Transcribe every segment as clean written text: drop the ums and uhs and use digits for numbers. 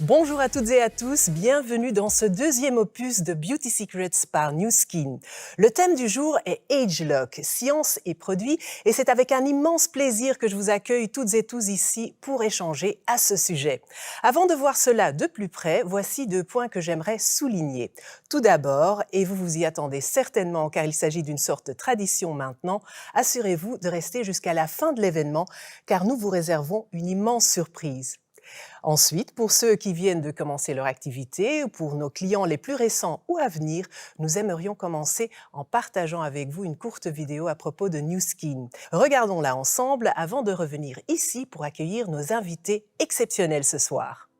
Bonjour à toutes et à tous, bienvenue dans ce deuxième opus de Beauty Secrets par Nu Skin. Le thème du jour est AgeLock, science et produits, et c'est avec un immense plaisir que je vous accueille toutes et tous ici pour échanger à ce sujet. Avant de voir cela de plus près, voici 2 points que j'aimerais souligner. Tout d'abord, et vous vous y attendez certainement car il s'agit d'une sorte de tradition maintenant, assurez-vous de rester jusqu'à la fin de l'événement car nous vous réservons une immense surprise. Ensuite, pour ceux qui viennent de commencer leur activité ou pour nos clients les plus récents ou à venir, nous aimerions commencer en partageant avec vous une courte vidéo à propos de Nu Skin. Regardons-la ensemble avant de revenir ici pour accueillir nos invités exceptionnels ce soir.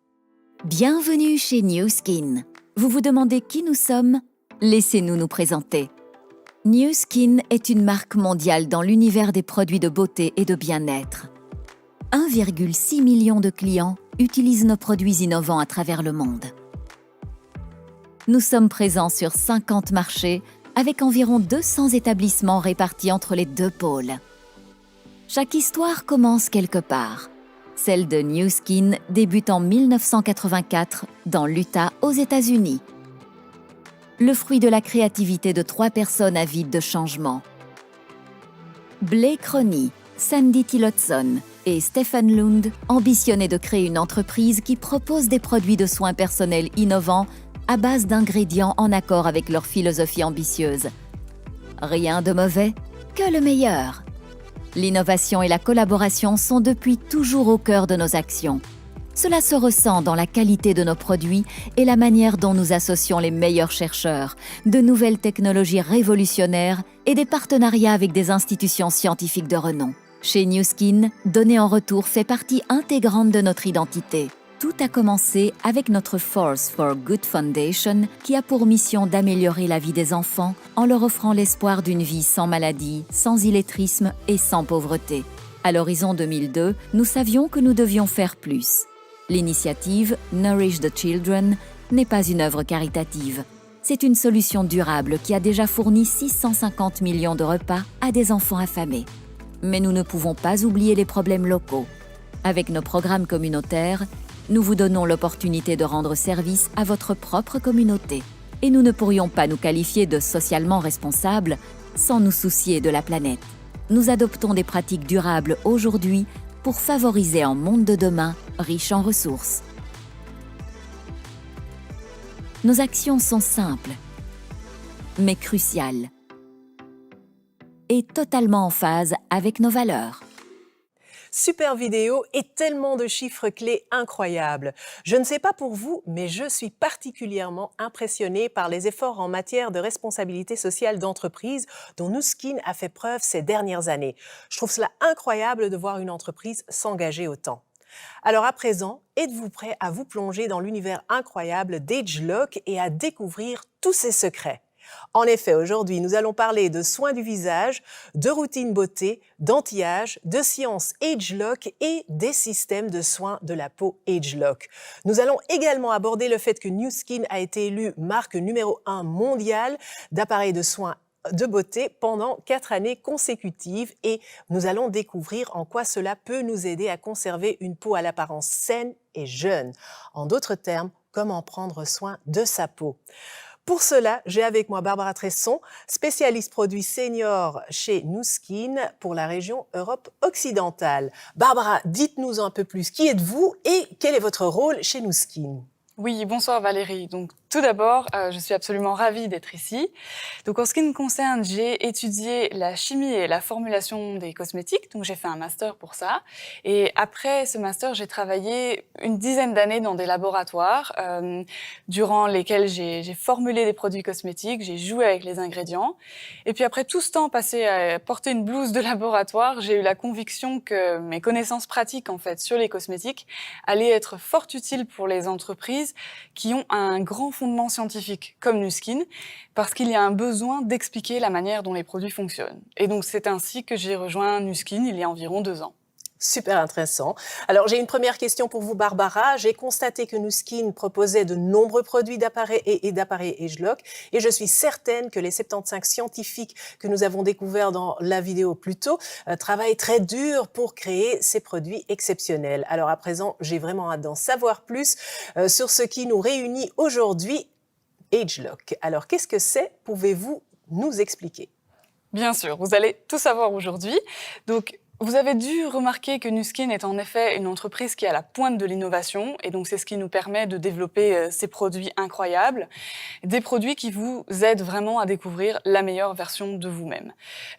Bienvenue chez Nu Skin. Vous vous demandez qui nous sommes? Laissez-nous nous présenter. Nu Skin est une marque mondiale dans l'univers des produits de beauté et de bien-être. 1,6 million de clients utilisent nos produits innovants à travers le monde. Nous sommes présents sur 50 marchés avec environ 200 établissements répartis entre les 2 pôles. Chaque histoire commence quelque part. Celle de Nu Skin débute en 1984 dans l'Utah aux États-Unis. Le fruit de la créativité de 3 personnes avides de changement. Blake Roney, Sandy Tillotson et Stephen Lund ambitionnaient de créer une entreprise qui propose des produits de soins personnels innovants à base d'ingrédients en accord avec leur philosophie ambitieuse. Rien de mauvais, que le meilleur. L'innovation et la collaboration sont depuis toujours au cœur de nos actions. Cela se ressent dans la qualité de nos produits et la manière dont nous associons les meilleurs chercheurs, de nouvelles technologies révolutionnaires et des partenariats avec des institutions scientifiques de renom. Chez Nu Skin, donner en retour fait partie intégrante de notre identité. Tout a commencé avec notre Force for Good Foundation qui a pour mission d'améliorer la vie des enfants en leur offrant l'espoir d'une vie sans maladie, sans illettrisme et sans pauvreté. À l'horizon 2002, nous savions que nous devions faire plus. L'initiative Nourish the Children n'est pas une œuvre caritative. C'est une solution durable qui a déjà fourni 650 millions de repas à des enfants affamés. Mais nous ne pouvons pas oublier les problèmes locaux. Avec nos programmes communautaires, nous vous donnons l'opportunité de rendre service à votre propre communauté. Et nous ne pourrions pas nous qualifier de socialement responsables sans nous soucier de la planète. Nous adoptons des pratiques durables aujourd'hui pour favoriser un monde de demain riche en ressources. Nos actions sont simples, mais cruciales, et totalement en phase avec nos valeurs. Super vidéo et tellement de chiffres clés incroyables. Je ne sais pas pour vous, mais je suis particulièrement impressionnée par les efforts en matière de responsabilité sociale d'entreprise dont Nu Skin a fait preuve ces dernières années. Je trouve cela incroyable de voir une entreprise s'engager autant. Alors à présent, êtes-vous prêts à vous plonger dans l'univers incroyable d'AgeLock et à découvrir tous ses secrets? En effet, aujourd'hui, nous allons parler de soins du visage, de routine beauté, d'anti-âge, de science AgeLock et des systèmes de soins de la peau AgeLock. Nous allons également aborder le fait que Nu Skin a été élue marque numéro 1 mondiale d'appareils de soins de beauté pendant 4 années consécutives et nous allons découvrir en quoi cela peut nous aider à conserver une peau à l'apparence saine et jeune. En d'autres termes, comment prendre soin de sa peau. Pour cela, j'ai avec moi Barbara Tresson, spécialiste produit senior chez Nu Skin pour la région Europe occidentale. Barbara, dites-nous un peu plus. Qui êtes-vous et quel est votre rôle chez Nu Skin? Oui, bonsoir Valérie. Donc, tout d'abord, je suis absolument ravie d'être ici. Donc, en ce qui me concerne, j'ai étudié la chimie et la formulation des cosmétiques. Donc, j'ai fait un master pour ça. Et après ce master, j'ai travaillé une dizaine d'années dans des laboratoires, durant lesquels j'ai formulé des produits cosmétiques, j'ai joué avec les ingrédients. Et puis après tout ce temps passé à porter une blouse de laboratoire, j'ai eu la conviction que mes connaissances pratiques, en fait, sur les cosmétiques allaient être fort utiles pour les entreprises qui ont un grand fondement scientifique, comme Nu Skin, parce qu'il y a un besoin d'expliquer la manière dont les produits fonctionnent. Et donc, c'est ainsi que j'ai rejoint Nu Skin il y a environ 2 ans. Super intéressant. Alors, j'ai une première question pour vous, Barbara. J'ai constaté que Nu Skin proposait de nombreux produits d'appareils et d'appareils ageLOC et je suis certaine que les 75 scientifiques que nous avons découverts dans la vidéo plus tôt travaillent très dur pour créer ces produits exceptionnels. Alors, à présent, j'ai vraiment hâte d'en savoir plus sur ce qui nous réunit aujourd'hui, ageLOC. Alors, qu'est-ce que c'est? Pouvez-vous nous expliquer? Bien sûr, vous allez tout savoir aujourd'hui. Donc, vous avez dû remarquer que Nu Skin est en effet une entreprise qui est à la pointe de l'innovation et donc c'est ce qui nous permet de développer ces produits incroyables, des produits qui vous aident vraiment à découvrir la meilleure version de vous-même.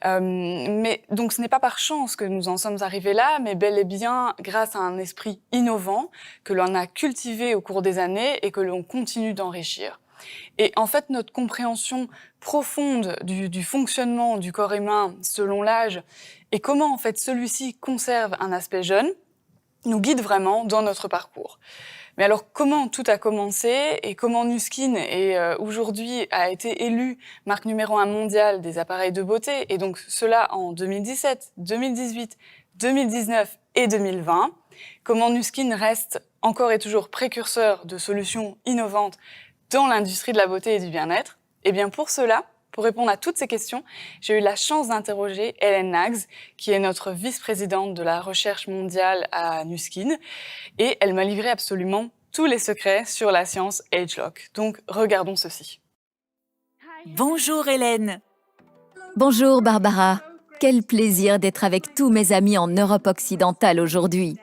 Mais donc ce n'est pas par chance que nous en sommes arrivés là, mais bel et bien grâce à un esprit innovant que l'on a cultivé au cours des années et que l'on continue d'enrichir. Et en fait, notre compréhension profonde du fonctionnement du corps humain selon l'âge et comment en fait celui-ci conserve un aspect jeune nous guide vraiment dans notre parcours. Mais alors, comment tout a commencé et comment Nu Skin aujourd'hui a été élu marque numéro 1 mondiale des appareils de beauté, et donc cela en 2017, 2018, 2019 et 2020. Comment Nu Skin reste encore et toujours précurseur de solutions innovantes dans l'industrie de la beauté et du bien-être? Eh bien pour cela, pour répondre à toutes ces questions, j'ai eu la chance d'interroger Hélène Nags, qui est notre vice-présidente de la recherche mondiale à Nu Skin, et elle m'a livré absolument tous les secrets sur la science ageLOC. Donc regardons ceci. Bonjour Hélène. Bonjour Barbara, quel plaisir d'être avec tous mes amis en Europe occidentale aujourd'hui.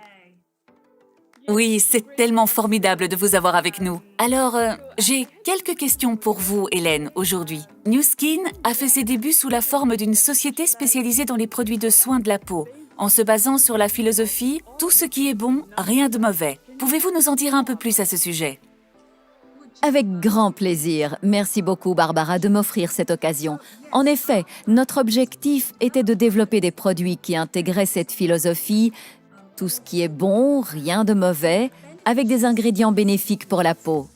Oui, c'est tellement formidable de vous avoir avec nous. Alors, j'ai quelques questions pour vous, Hélène, aujourd'hui. Nu Skin a fait ses débuts sous la forme d'une société spécialisée dans les produits de soins de la peau, en se basant sur la philosophie « Tout ce qui est bon, rien de mauvais ». Pouvez-vous nous en dire un peu plus à ce sujet? Avec grand plaisir. Merci beaucoup Barbara de m'offrir cette occasion. En effet, notre objectif était de développer des produits qui intégraient cette philosophie, tout ce qui est bon, rien de mauvais, avec des ingrédients bénéfiques pour la peau,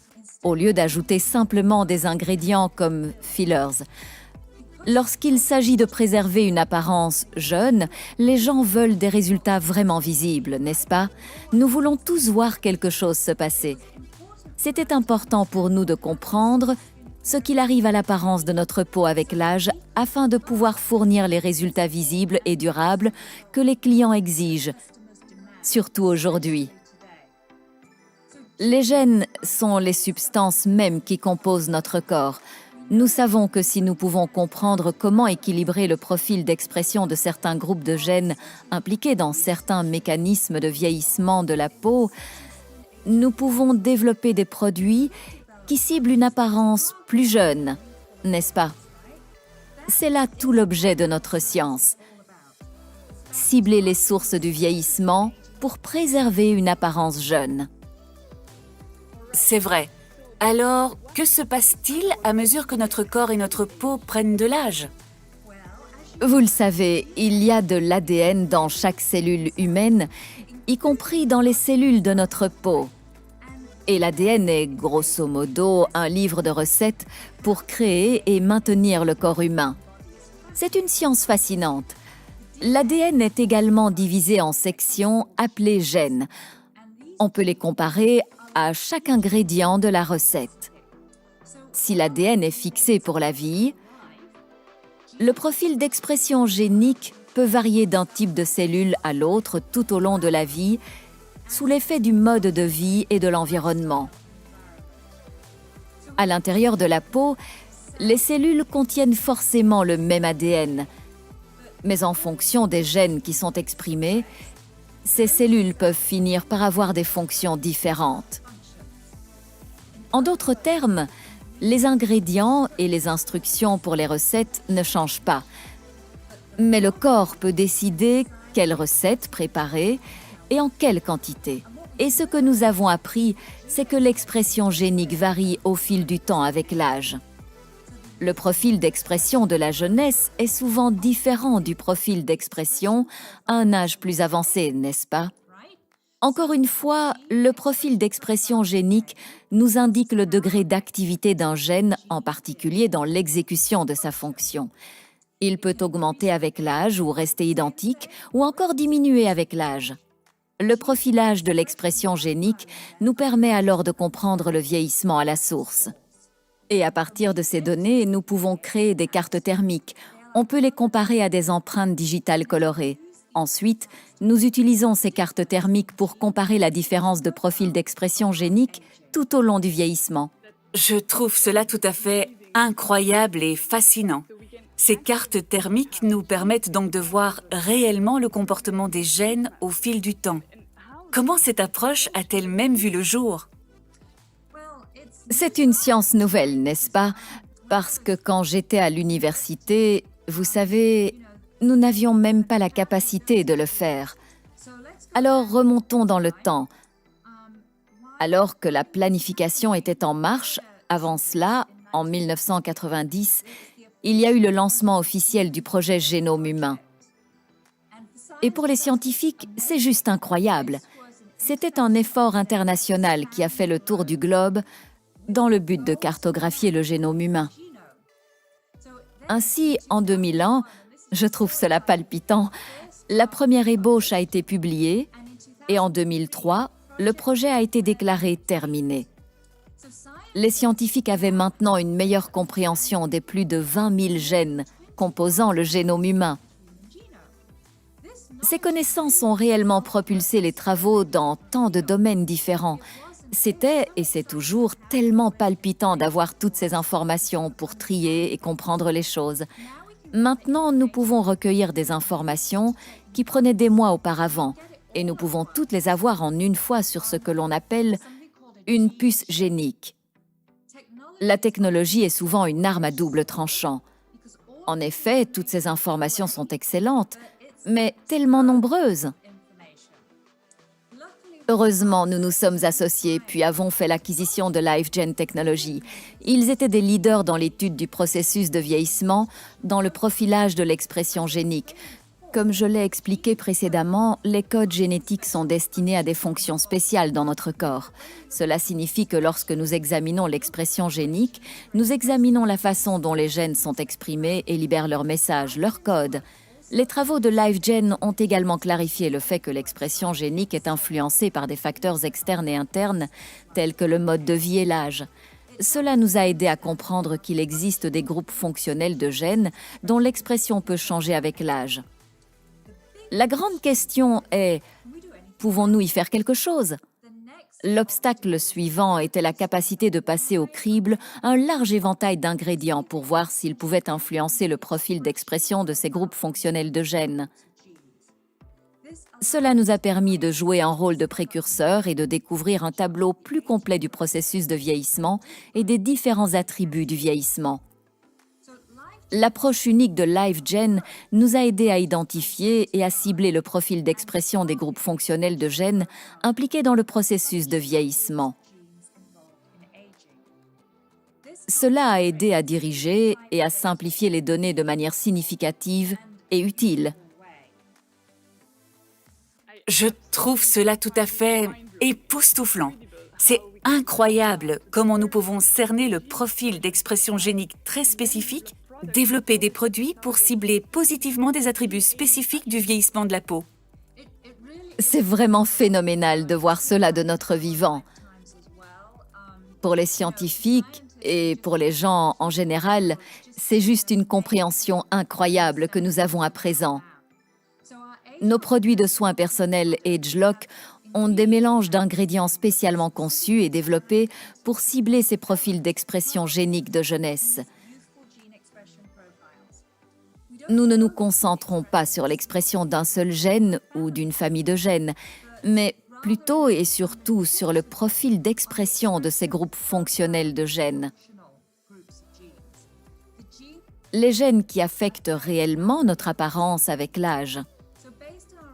au lieu d'ajouter simplement des ingrédients comme fillers. Lorsqu'il s'agit de préserver une apparence jeune, les gens veulent des résultats vraiment visibles, n'est-ce pas? Nous voulons tous voir quelque chose se passer. C'était important pour nous de comprendre ce qu'il arrive à l'apparence de notre peau avec l'âge afin de pouvoir fournir les résultats visibles et durables que les clients exigent, surtout aujourd'hui. Les gènes sont les substances mêmes qui composent notre corps. Nous savons que si nous pouvons comprendre comment équilibrer le profil d'expression de certains groupes de gènes impliqués dans certains mécanismes de vieillissement de la peau, nous pouvons développer des produits qui ciblent une apparence plus jeune, n'est-ce pas? C'est là tout l'objet de notre science. Cibler les sources du vieillissement pour préserver une apparence jeune. C'est vrai. Alors, que se passe-t-il à mesure que notre corps et notre peau prennent de l'âge? Vous le savez, il y a de l'ADN dans chaque cellule humaine, y compris dans les cellules de notre peau. Et l'ADN est grosso modo un livre de recettes pour créer et maintenir le corps humain. C'est une science fascinante. L'ADN est également divisé en sections appelées gènes. On peut les comparer à chaque ingrédient de la recette. Si l'ADN est fixé pour la vie, le profil d'expression génique peut varier d'un type de cellule à l'autre tout au long de la vie, sous l'effet du mode de vie et de l'environnement. À l'intérieur de la peau, les cellules contiennent forcément le même ADN, mais en fonction des gènes qui sont exprimés, ces cellules peuvent finir par avoir des fonctions différentes. En d'autres termes, les ingrédients et les instructions pour les recettes ne changent pas. Mais le corps peut décider quelle recette préparer et en quelle quantité. Et ce que nous avons appris, c'est que l'expression génique varie au fil du temps avec l'âge. Le profil d'expression de la jeunesse est souvent différent du profil d'expression à un âge plus avancé, n'est-ce pas? Encore une fois, le profil d'expression génique nous indique le degré d'activité d'un gène, en particulier dans l'exécution de sa fonction. Il peut augmenter avec l'âge ou rester identique, ou encore diminuer avec l'âge. Le profilage de l'expression génique nous permet alors de comprendre le vieillissement à la source. Et à partir de ces données, nous pouvons créer des cartes thermiques. On peut les comparer à des empreintes digitales colorées. Ensuite, nous utilisons ces cartes thermiques pour comparer la différence de profil d'expression génique tout au long du vieillissement. Je trouve cela tout à fait incroyable et fascinant. Ces cartes thermiques nous permettent donc de voir réellement le comportement des gènes au fil du temps. Comment cette approche a-t-elle même vu le jour? C'est une science nouvelle, n'est-ce pas? Parce que quand j'étais à l'université, vous savez, nous n'avions même pas la capacité de le faire. Alors remontons dans le temps. Alors que la planification était en marche, avant cela, en 1990, il y a eu le lancement officiel du projet Génome humain. Et pour les scientifiques, c'est juste incroyable. C'était un effort international qui a fait le tour du globe dans le but de cartographier le génome humain. Ainsi, en 2001, je trouve cela palpitant, la première ébauche a été publiée et en 2003, le projet a été déclaré terminé. Les scientifiques avaient maintenant une meilleure compréhension des plus de 20 000 gènes composant le génome humain. Ces connaissances ont réellement propulsé les travaux dans tant de domaines différents. C'était, et c'est toujours, tellement palpitant d'avoir toutes ces informations pour trier et comprendre les choses. Maintenant, nous pouvons recueillir des informations qui prenaient des mois auparavant, et nous pouvons toutes les avoir en une fois sur ce que l'on appelle une puce génique. La technologie est souvent une arme à double tranchant. En effet, toutes ces informations sont excellentes, mais tellement nombreuses. Heureusement, nous nous sommes associés puis avons fait l'acquisition de LifeGen Technologies. Ils étaient des leaders dans l'étude du processus de vieillissement, dans le profilage de l'expression génique. Comme je l'ai expliqué précédemment, les codes génétiques sont destinés à des fonctions spéciales dans notre corps. Cela signifie que lorsque nous examinons l'expression génique, nous examinons la façon dont les gènes sont exprimés et libèrent leurs messages, leurs codes. Les travaux de LifeGen ont également clarifié le fait que l'expression génique est influencée par des facteurs externes et internes, tels que le mode de vie et l'âge. Cela nous a aidé à comprendre qu'il existe des groupes fonctionnels de gènes dont l'expression peut changer avec l'âge. La grande question est, pouvons-nous y faire quelque chose? L'obstacle suivant était la capacité de passer au crible un large éventail d'ingrédients pour voir s'ils pouvaient influencer le profil d'expression de ces groupes fonctionnels de gènes. Cela nous a permis de jouer un rôle de précurseur et de découvrir un tableau plus complet du processus de vieillissement et des différents attributs du vieillissement. L'approche unique de LifeGen nous a aidé à identifier et à cibler le profil d'expression des groupes fonctionnels de gènes impliqués dans le processus de vieillissement. Cela a aidé à diriger et à simplifier les données de manière significative et utile. Je trouve cela tout à fait époustouflant. C'est incroyable comment nous pouvons cerner le profil d'expression génique très spécifique, développer des produits pour cibler positivement des attributs spécifiques du vieillissement de la peau. C'est vraiment phénoménal de voir cela de notre vivant. Pour les scientifiques et pour les gens en général, c'est juste une compréhension incroyable que nous avons à présent. Nos produits de soins personnels AgeLock ont des mélanges d'ingrédients spécialement conçus et développés pour cibler ces profils d'expression génique de jeunesse. Nous ne nous concentrons pas sur l'expression d'un seul gène ou d'une famille de gènes, mais plutôt et surtout sur le profil d'expression de ces groupes fonctionnels de gènes. Les gènes qui affectent réellement notre apparence avec l'âge.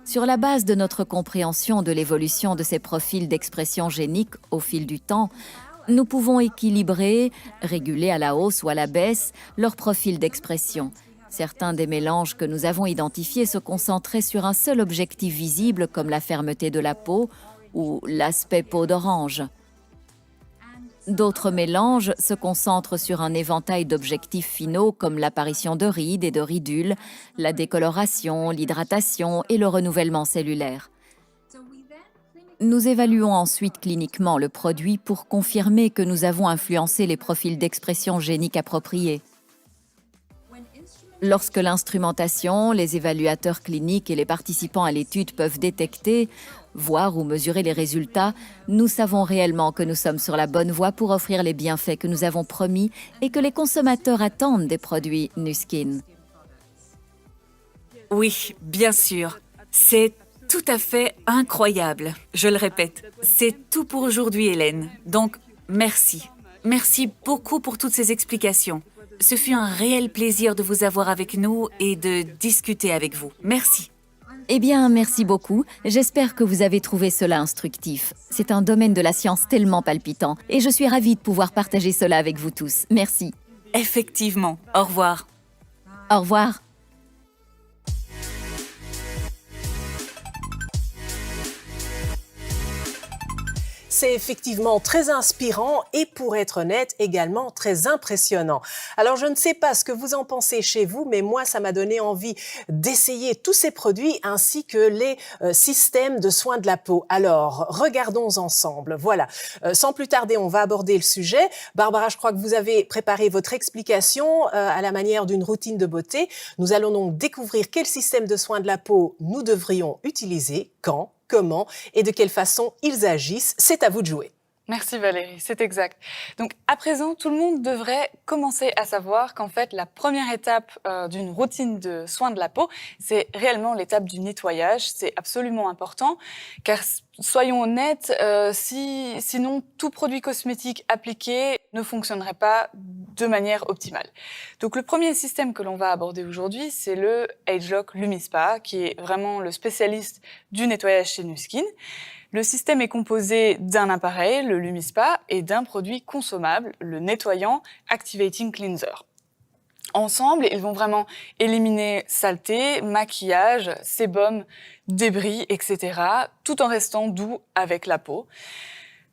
Sur la base de notre compréhension de l'évolution de ces profils d'expression génique au fil du temps, nous pouvons équilibrer, réguler à la hausse ou à la baisse leur profil d'expression. Certains des mélanges que nous avons identifiés se concentraient sur un seul objectif visible comme la fermeté de la peau ou l'aspect peau d'orange. D'autres mélanges se concentrent sur un éventail d'objectifs finaux comme l'apparition de rides et de ridules, la décoloration, l'hydratation et le renouvellement cellulaire. Nous évaluons ensuite cliniquement le produit pour confirmer que nous avons influencé les profils d'expression génique appropriés. Lorsque l'instrumentation, les évaluateurs cliniques et les participants à l'étude peuvent détecter, voir ou mesurer les résultats, nous savons réellement que nous sommes sur la bonne voie pour offrir les bienfaits que nous avons promis et que les consommateurs attendent des produits Nu Skin. Oui, bien sûr. C'est tout à fait incroyable. Je le répète, c'est tout pour aujourd'hui, Hélène. Donc, merci. Merci beaucoup pour toutes ces explications. Ce fut un réel plaisir de vous avoir avec nous et de discuter avec vous. Merci. Eh bien, merci beaucoup. J'espère que vous avez trouvé cela instructif. C'est un domaine de la science tellement palpitant et je suis ravie de pouvoir partager cela avec vous tous. Merci. Effectivement. Au revoir. Au revoir. C'est effectivement très inspirant et pour être honnête, également très impressionnant. Alors je ne sais pas ce que vous en pensez chez vous, mais moi ça m'a donné envie d'essayer tous ces produits ainsi que les systèmes de soins de la peau. Alors regardons ensemble. Voilà, sans plus tarder, on va aborder le sujet. Barbara, je crois que vous avez préparé votre explication à la manière d'une routine de beauté. Nous allons donc découvrir quel système de soins de la peau nous devrions utiliser, quand, comment et de quelle façon ils agissent. C'est à vous de jouer. Merci Valérie, c'est exact. Donc à présent, tout le monde devrait commencer à savoir qu'en fait, la première étape d'une routine de soins de la peau, c'est réellement l'étape du nettoyage. C'est absolument important, car soyons honnêtes, sinon tout produit cosmétique appliqué ne fonctionnerait pas de manière optimale. Donc le premier système que l'on va aborder aujourd'hui, c'est le ageLOC LumiSpa, qui est vraiment le spécialiste du nettoyage chez Nu Skin. Le système est composé d'un appareil, le LumiSpa, et d'un produit consommable, le nettoyant Activating Cleanser. Ensemble, ils vont vraiment éliminer saleté, maquillage, sébum, débris, etc., tout en restant doux avec la peau.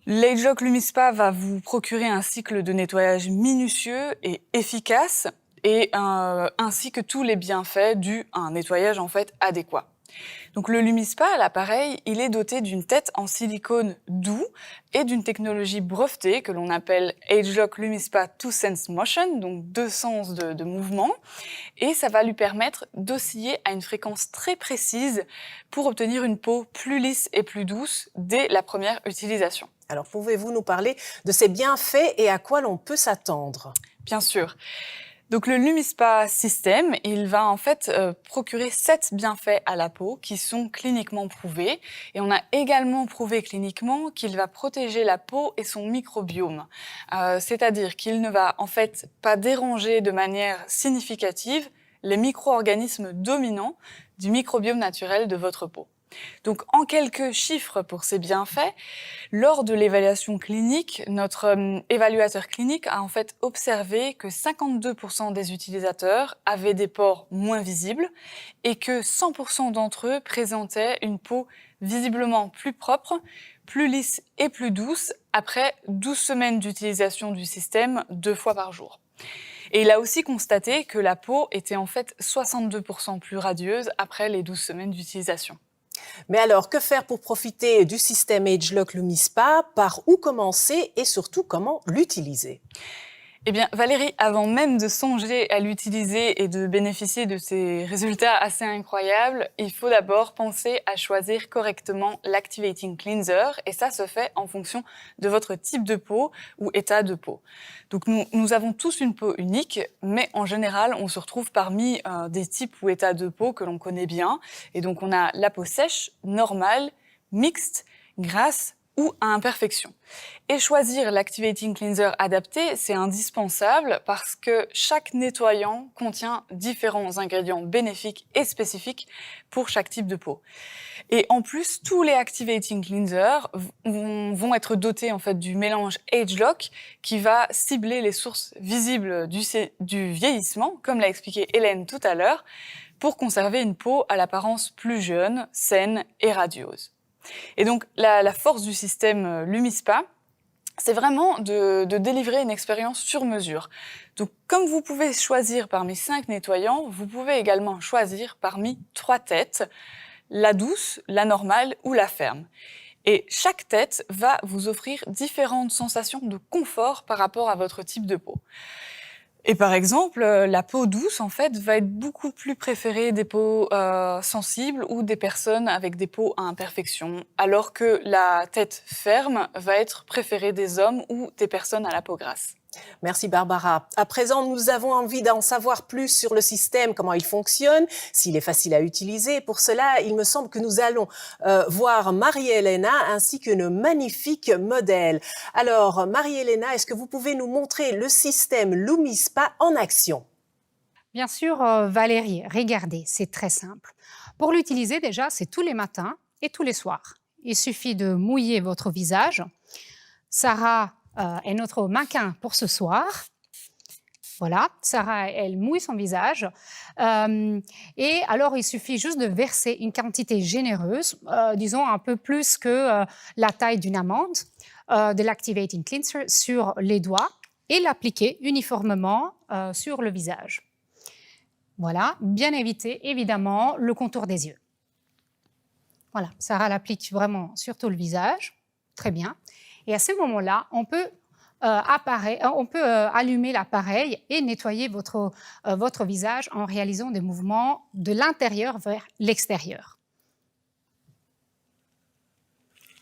L'ageLOC LumiSpa va vous procurer un cycle de nettoyage minutieux et efficace, et ainsi que tous les bienfaits dus à un nettoyage en fait adéquat. Donc le LumiSpa, l'appareil, il est doté d'une tête en silicone doux et d'une technologie brevetée que l'on appelle ageLOC LumiSpa 2 Sense Motion, donc 2 sens de mouvement, et ça va lui permettre d'osciller à une fréquence très précise pour obtenir une peau plus lisse et plus douce dès la première utilisation. Alors pouvez-vous nous parler de ces bienfaits et à quoi l'on peut s'attendre? Bien sûr. Donc le LumiSpa System, il va en fait procurer 7 bienfaits à la peau qui sont cliniquement prouvés. Et on a également prouvé cliniquement qu'il va protéger la peau et son microbiome. C'est-à-dire qu'il ne va en fait pas déranger de manière significative les micro-organismes dominants du microbiome naturel de votre peau. Donc, en quelques chiffres pour ces bienfaits, lors de l'évaluation clinique, notre évaluateur clinique a en fait observé que 52% des utilisateurs avaient des pores moins visibles et que 100% d'entre eux présentaient une peau visiblement plus propre, plus lisse et plus douce après 12 semaines d'utilisation du système 2 fois par jour. Et il a aussi constaté que la peau était en fait 62% plus radieuse après les 12 semaines d'utilisation. Mais alors, que faire pour profiter du système ageLOC LumiSpa? Par où commencer et surtout comment l'utiliser? Eh bien, Valérie, avant même de songer à l'utiliser et de bénéficier de ces résultats assez incroyables, il faut d'abord penser à choisir correctement l'Activating Cleanser, et ça se fait en fonction de votre type de peau ou état de peau. Donc nous avons tous une peau unique, mais en général, on se retrouve parmi des types ou états de peau que l'on connaît bien. Et donc on a la peau sèche, normale, mixte, grasse, ou à imperfection. Et choisir l'Activating Cleanser adapté, c'est indispensable parce que chaque nettoyant contient différents ingrédients bénéfiques et spécifiques pour chaque type de peau. Et en plus, tous les Activating Cleansers vont être dotés en fait du mélange ageLOC qui va cibler les sources visibles du vieillissement, comme l'a expliqué Hélène tout à l'heure, pour conserver une peau à l'apparence plus jeune, saine et radieuse. Et donc, la force du système LumiSpa, c'est vraiment de délivrer une expérience sur mesure. Donc, comme vous pouvez choisir parmi 5 nettoyants, vous pouvez également choisir parmi 3 têtes, la douce, la normale ou la ferme. Et chaque tête va vous offrir différentes sensations de confort par rapport à votre type de peau. Et par exemple, la peau douce, en fait, va être beaucoup plus préférée des peaux sensibles ou des personnes avec des peaux à imperfections, alors que la tête ferme va être préférée des hommes ou des personnes à la peau grasse. Merci Barbara. À présent, nous avons envie d'en savoir plus sur le système, comment il fonctionne, s'il est facile à utiliser. Pour cela, il me semble que nous allons voir Marie-Helena ainsi que nos magnifiques modèles. Alors, Marie-Helena, est-ce que vous pouvez nous montrer le système LumiSpa en action? Bien sûr, Valérie, regardez, c'est très simple. Pour l'utiliser, déjà, c'est tous les matins et tous les soirs. Il suffit de mouiller votre visage. Sarah est notre mannequin pour ce soir. Voilà, Sarah, elle mouille son visage. Et alors, il suffit juste de verser une quantité généreuse, disons un peu plus que la taille d'une amande, de l'Activating Cleanser sur les doigts et l'appliquer uniformément sur le visage. Voilà, bien éviter évidemment le contour des yeux. Voilà, Sarah l'applique vraiment sur tout le visage. Très bien. Et à ce moment-là, on peut allumer l'appareil et nettoyer votre visage en réalisant des mouvements de l'intérieur vers l'extérieur.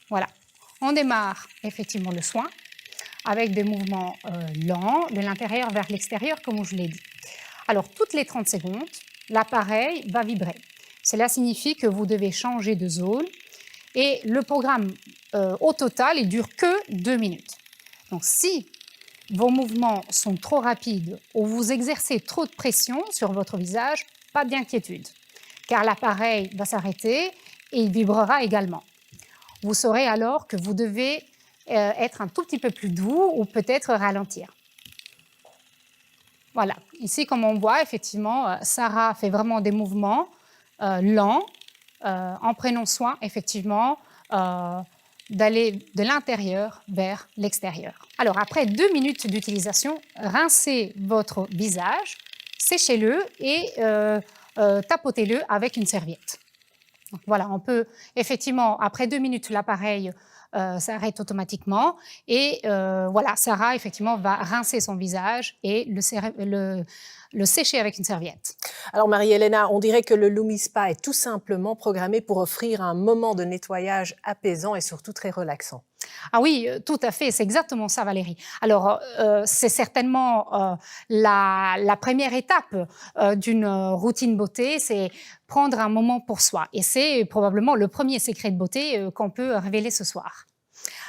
Voilà. On démarre effectivement le soin avec des mouvements lents de l'intérieur vers l'extérieur, comme je l'ai dit. Alors, toutes les 30 secondes, l'appareil va vibrer. Cela signifie que vous devez changer de zone et le programme, au total, il dure que 2 minutes. Donc, si vos mouvements sont trop rapides ou vous exercez trop de pression sur votre visage, pas d'inquiétude, car l'appareil va s'arrêter et il vibrera également. Vous saurez alors que vous devez être un tout petit peu plus doux ou peut-être ralentir. Voilà, ici, comme on voit, effectivement, Sarah fait vraiment des mouvements lents, en prenant soin, effectivement, d'aller de l'intérieur vers l'extérieur. Alors, après 2 minutes d'utilisation, rincez votre visage, séchez-le et tapotez-le avec une serviette. Donc, voilà, on peut effectivement, après 2 minutes, l'appareil s'arrête automatiquement et voilà, Sarah, effectivement, va rincer son visage et le sécher avec une serviette. Alors Marie-Helena, on dirait que le LumiSpa est tout simplement programmé pour offrir un moment de nettoyage apaisant et surtout très relaxant. Ah oui, tout à fait, c'est exactement ça Valérie. Alors, c'est certainement la première étape d'une routine beauté, c'est prendre un moment pour soi. Et c'est probablement le premier secret de beauté qu'on peut révéler ce soir.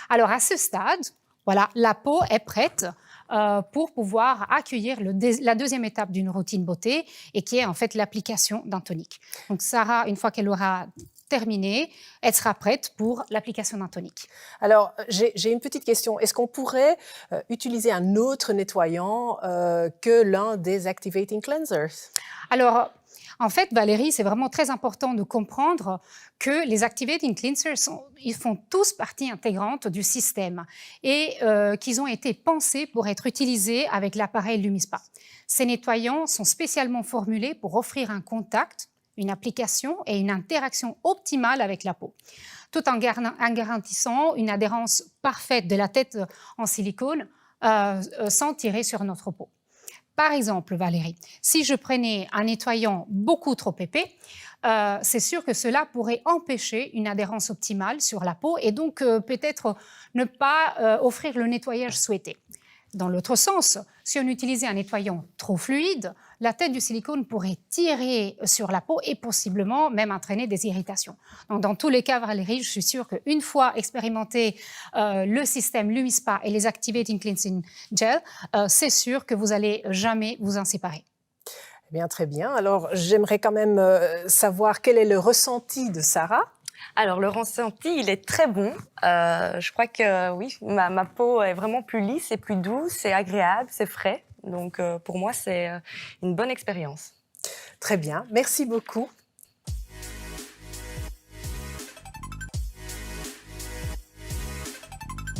Alors, à ce stade, voilà, la peau est prête pour pouvoir accueillir la deuxième étape d'une routine beauté et qui est en fait l'application d'un tonique. Donc Sarah, une fois qu'elle aura terminé, elle sera prête pour l'application d'un tonique. Alors, j'ai une petite question. Est-ce qu'on pourrait utiliser un autre nettoyant que l'un des Activating Cleansers? Alors, en fait, Valérie, c'est vraiment très important de comprendre que les Activating Cleansers, ils font tous partie intégrante du système et qu'ils ont été pensés pour être utilisés avec l'appareil LumiSpa. Ces nettoyants sont spécialement formulés pour offrir un contact, une application et une interaction optimale avec la peau, tout en garantissant une adhérence parfaite de la tête en silicone sans tirer sur notre peau. Par exemple, Valérie, si je prenais un nettoyant beaucoup trop épais, c'est sûr que cela pourrait empêcher une adhérence optimale sur la peau et donc peut-être ne pas offrir le nettoyage souhaité. Dans l'autre sens, si on utilisait un nettoyant trop fluide, la tête du silicone pourrait tirer sur la peau et possiblement même entraîner des irritations. Donc, dans tous les cas, Valérie, je suis sûre qu'une fois expérimenté le système LumiSpa et les Activating Cleansing Gel, c'est sûr que vous n'allez jamais vous en séparer. Eh bien, très bien. Alors, j'aimerais quand même savoir quel est le ressenti de Sarah. Alors, le ressenti, il est très bon. Je crois que oui, ma peau est vraiment plus lisse et plus douce, c'est agréable, c'est frais. Donc, pour moi, c'est une bonne expérience. Très bien, merci beaucoup.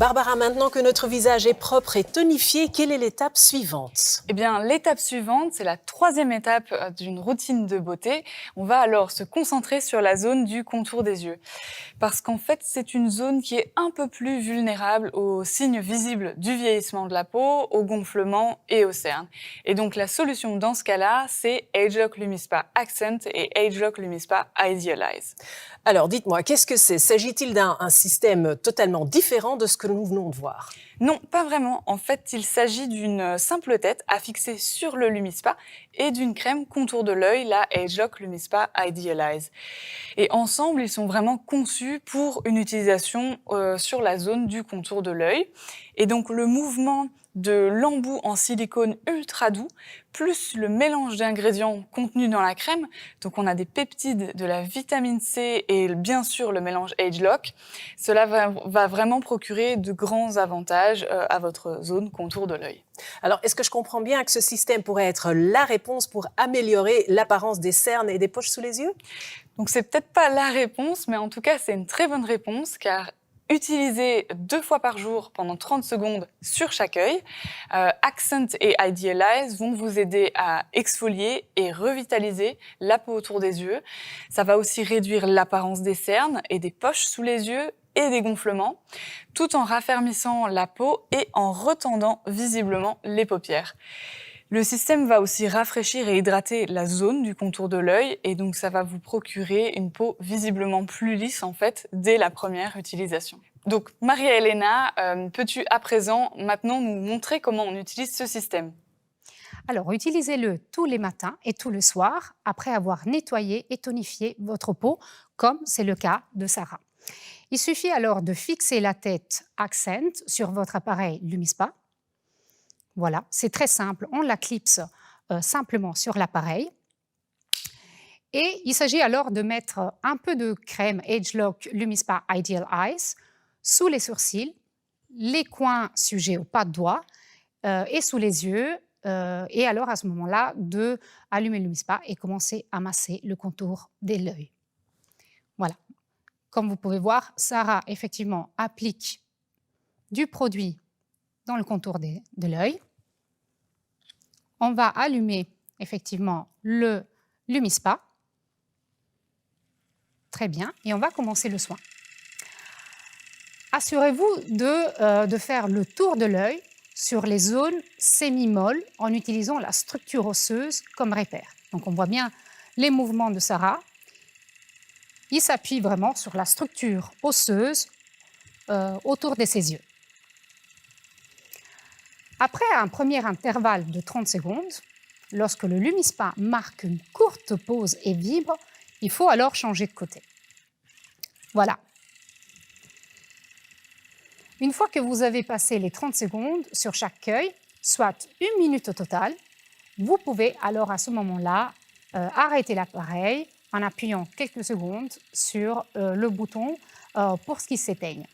Barbara, maintenant que notre visage est propre et tonifié, quelle est l'étape suivante? Eh bien, l'étape suivante, c'est la troisième étape d'une routine de beauté. On va alors se concentrer sur la zone du contour des yeux. Parce qu'en fait, c'est une zone qui est un peu plus vulnérable aux signes visibles du vieillissement de la peau, au gonflement et aux cernes. Et donc, la solution dans ce cas-là, c'est ageLOC LumiSpa Accent et ageLOC LumiSpa Idealize. Alors, dites-moi, qu'est-ce que c'est? S'agit-il d'un système totalement différent de ce que nous venons de voir? Non, pas vraiment. En fait, il s'agit d'une simple tête à fixer sur le LumiSpa et d'une crème contour de l'œil, la ageLOC LumiSpa Idealize. Et ensemble, ils sont vraiment conçus pour une utilisation sur la zone du contour de l'œil. Et donc, le mouvement de l'embout en silicone ultra doux, plus le mélange d'ingrédients contenus dans la crème, donc on a des peptides, de la vitamine C et bien sûr le mélange ageLOC, cela va vraiment procurer de grands avantages à votre zone contour de l'œil. Alors, est-ce que je comprends bien que ce système pourrait être la réponse pour améliorer l'apparence des cernes et des poches sous les yeux? Donc c'est peut-être pas la réponse, mais en tout cas c'est une très bonne réponse car utilisez 2 fois par jour pendant 30 secondes sur chaque œil. Accent et Idealize vont vous aider à exfolier et revitaliser la peau autour des yeux. Ça va aussi réduire l'apparence des cernes et des poches sous les yeux et des gonflements, tout en raffermissant la peau et en retendant visiblement les paupières. Le système va aussi rafraîchir et hydrater la zone du contour de l'œil et donc ça va vous procurer une peau visiblement plus lisse en fait dès la première utilisation. Donc Maria-Elena, peux-tu à présent maintenant nous montrer comment on utilise ce système? Alors, utilisez-le tous les matins et tous les soirs après avoir nettoyé et tonifié votre peau, comme c'est le cas de Sarah. Il suffit alors de fixer la tête Accent sur votre appareil LumiSpa. Voilà, c'est très simple, on la clipse simplement sur l'appareil. Et il s'agit alors de mettre un peu de crème ageLOC LumiSpa Idealize sous les sourcils, les coins sujets au pas de doigt et sous les yeux. Et alors à ce moment-là, de allumer le LumiSpa et commencer à masser le contour de l'œil. Voilà. Comme vous pouvez voir, Sarah effectivement applique du produit dans le contour de l'œil. On va allumer effectivement le LumiSpa. Très bien. Et on va commencer le soin. Assurez-vous de faire le tour de l'œil sur les zones semi-molles en utilisant la structure osseuse comme repère. Donc on voit bien les mouvements de Sarah. Il s'appuie vraiment sur la structure osseuse autour de ses yeux. Après un premier intervalle de 30 secondes, lorsque le LumiSpa marque une courte pause et vibre, il faut alors changer de côté. Voilà. Une fois que vous avez passé les 30 secondes sur chaque œil, soit 1 minute au total, vous pouvez alors à ce moment-là arrêter l'appareil en appuyant quelques secondes sur le bouton pour qu'il s'éteigne.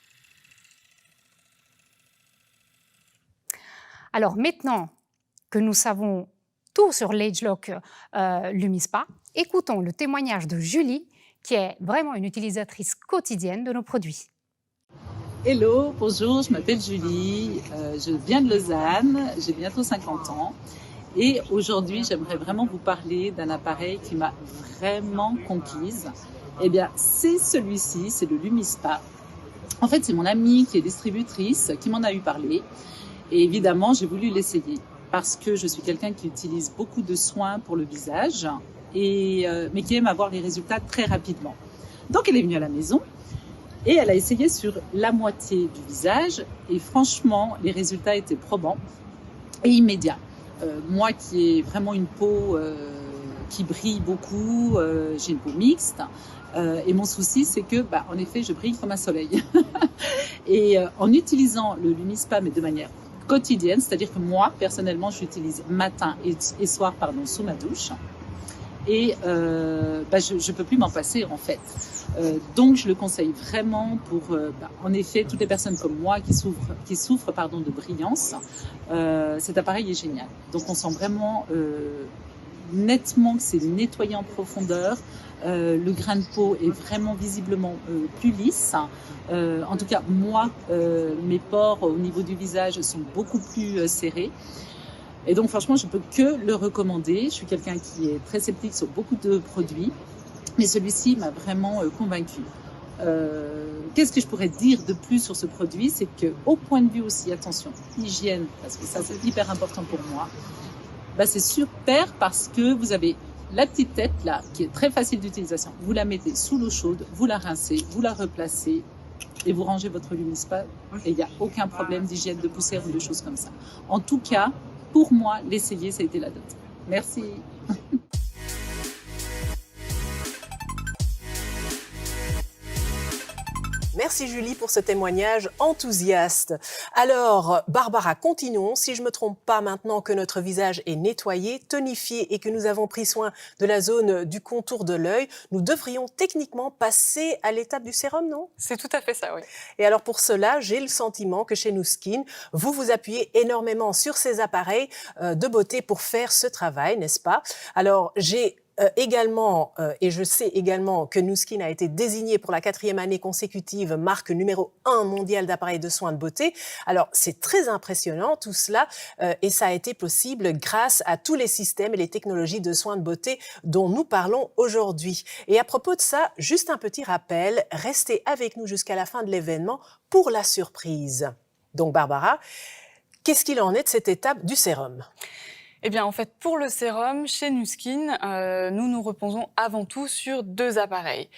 Alors maintenant que nous savons tout sur l'ageLOC LumiSpa, écoutons le témoignage de Julie, qui est vraiment une utilisatrice quotidienne de nos produits. Hello, bonjour, je m'appelle Julie, je viens de Lausanne, j'ai bientôt 50 ans et aujourd'hui j'aimerais vraiment vous parler d'un appareil qui m'a vraiment conquise. Eh bien c'est celui-ci, c'est le LumiSpa. En fait c'est mon amie qui est distributrice qui m'en a eu parlé et évidemment j'ai voulu l'essayer parce que je suis quelqu'un qui utilise beaucoup de soins pour le visage mais qui aime avoir les résultats très rapidement. Donc elle est venue à la maison. Et elle a essayé sur la moitié du visage et franchement, les résultats étaient probants et immédiats. Moi qui ai vraiment une peau qui brille beaucoup, j'ai une peau mixte et mon souci c'est que, en effet, je brille comme un soleil. Et en utilisant le LumiSpa, mais de manière quotidienne, c'est-à-dire que moi, personnellement, je l'utilise matin et soir sous ma douche. Et je ne peux plus m'en passer en fait. Donc je le conseille vraiment pour en effet toutes les personnes comme moi qui souffrent de brillance. Cet appareil est génial. Donc on sent vraiment nettement que c'est nettoyé en profondeur. Le grain de peau est vraiment visiblement plus lisse. En tout cas, moi, mes pores au niveau du visage sont beaucoup plus serrés. Et donc, franchement, je peux que le recommander. Je suis quelqu'un qui est très sceptique sur beaucoup de produits, mais celui-ci m'a vraiment convaincue. Qu'est-ce que je pourrais dire de plus sur ce produit? C'est qu'au point de vue aussi, attention, hygiène, parce que ça c'est hyper important pour moi, bah, c'est super parce que vous avez la petite tête là, qui est très facile d'utilisation. Vous la mettez sous l'eau chaude, vous la rincez, vous la replacez et vous rangez votre Lumispa et il n'y a aucun problème d'hygiène, de poussière ou de choses comme ça. En tout cas, pour moi, l'essayer, ça a été la dot. Merci. Merci Julie pour ce témoignage enthousiaste. Alors, Barbara, continuons. Si je ne me trompe pas, maintenant que notre visage est nettoyé, tonifié et que nous avons pris soin de la zone du contour de l'œil, nous devrions techniquement passer à l'étape du sérum, non? C'est tout à fait ça, oui. Et alors pour cela, j'ai le sentiment que chez NuSkin, vous vous appuyez énormément sur ces appareils de beauté pour faire ce travail, n'est-ce pas? Alors j'ai également, et je sais également que NuSkin a été désigné pour la 4e année consécutive marque numéro 1 mondiale d'appareils de soins de beauté. Alors, c'est très impressionnant tout cela et ça a été possible grâce à tous les systèmes et les technologies de soins de beauté dont nous parlons aujourd'hui. Et à propos de ça, juste un petit rappel, restez avec nous jusqu'à la fin de l'événement pour la surprise. Donc, Barbara, qu'est-ce qu'il en est de cette étape du sérum ? Eh bien, en fait, pour le sérum, chez NuSkin, nous nous reposons avant tout sur 2 appareils.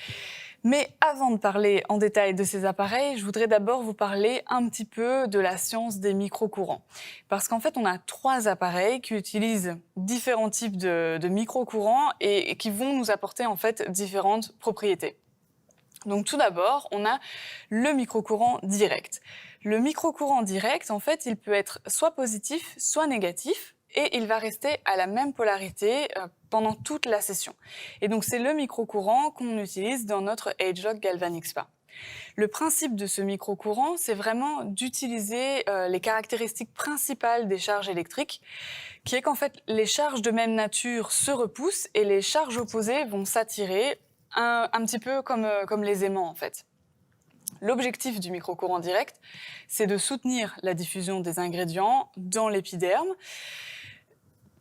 Mais avant de parler en détail de ces appareils, je voudrais d'abord vous parler un petit peu de la science des microcourants. Parce qu'en fait, on a 3 appareils qui utilisent différents types de microcourants et qui vont nous apporter en fait différentes propriétés. Donc tout d'abord, on a le microcourant direct. Le microcourant direct, en fait, il peut être soit positif, soit négatif. Et il va rester à la même polarité pendant toute la session. Et donc, c'est le microcourant qu'on utilise dans notre ageLOC Galvanic Spa. Le principe de ce microcourant, c'est vraiment d'utiliser les caractéristiques principales des charges électriques, qui est qu'en fait, les charges de même nature se repoussent et les charges opposées vont s'attirer un petit peu comme les aimants, en fait. L'objectif du microcourant direct, c'est de soutenir la diffusion des ingrédients dans l'épiderme.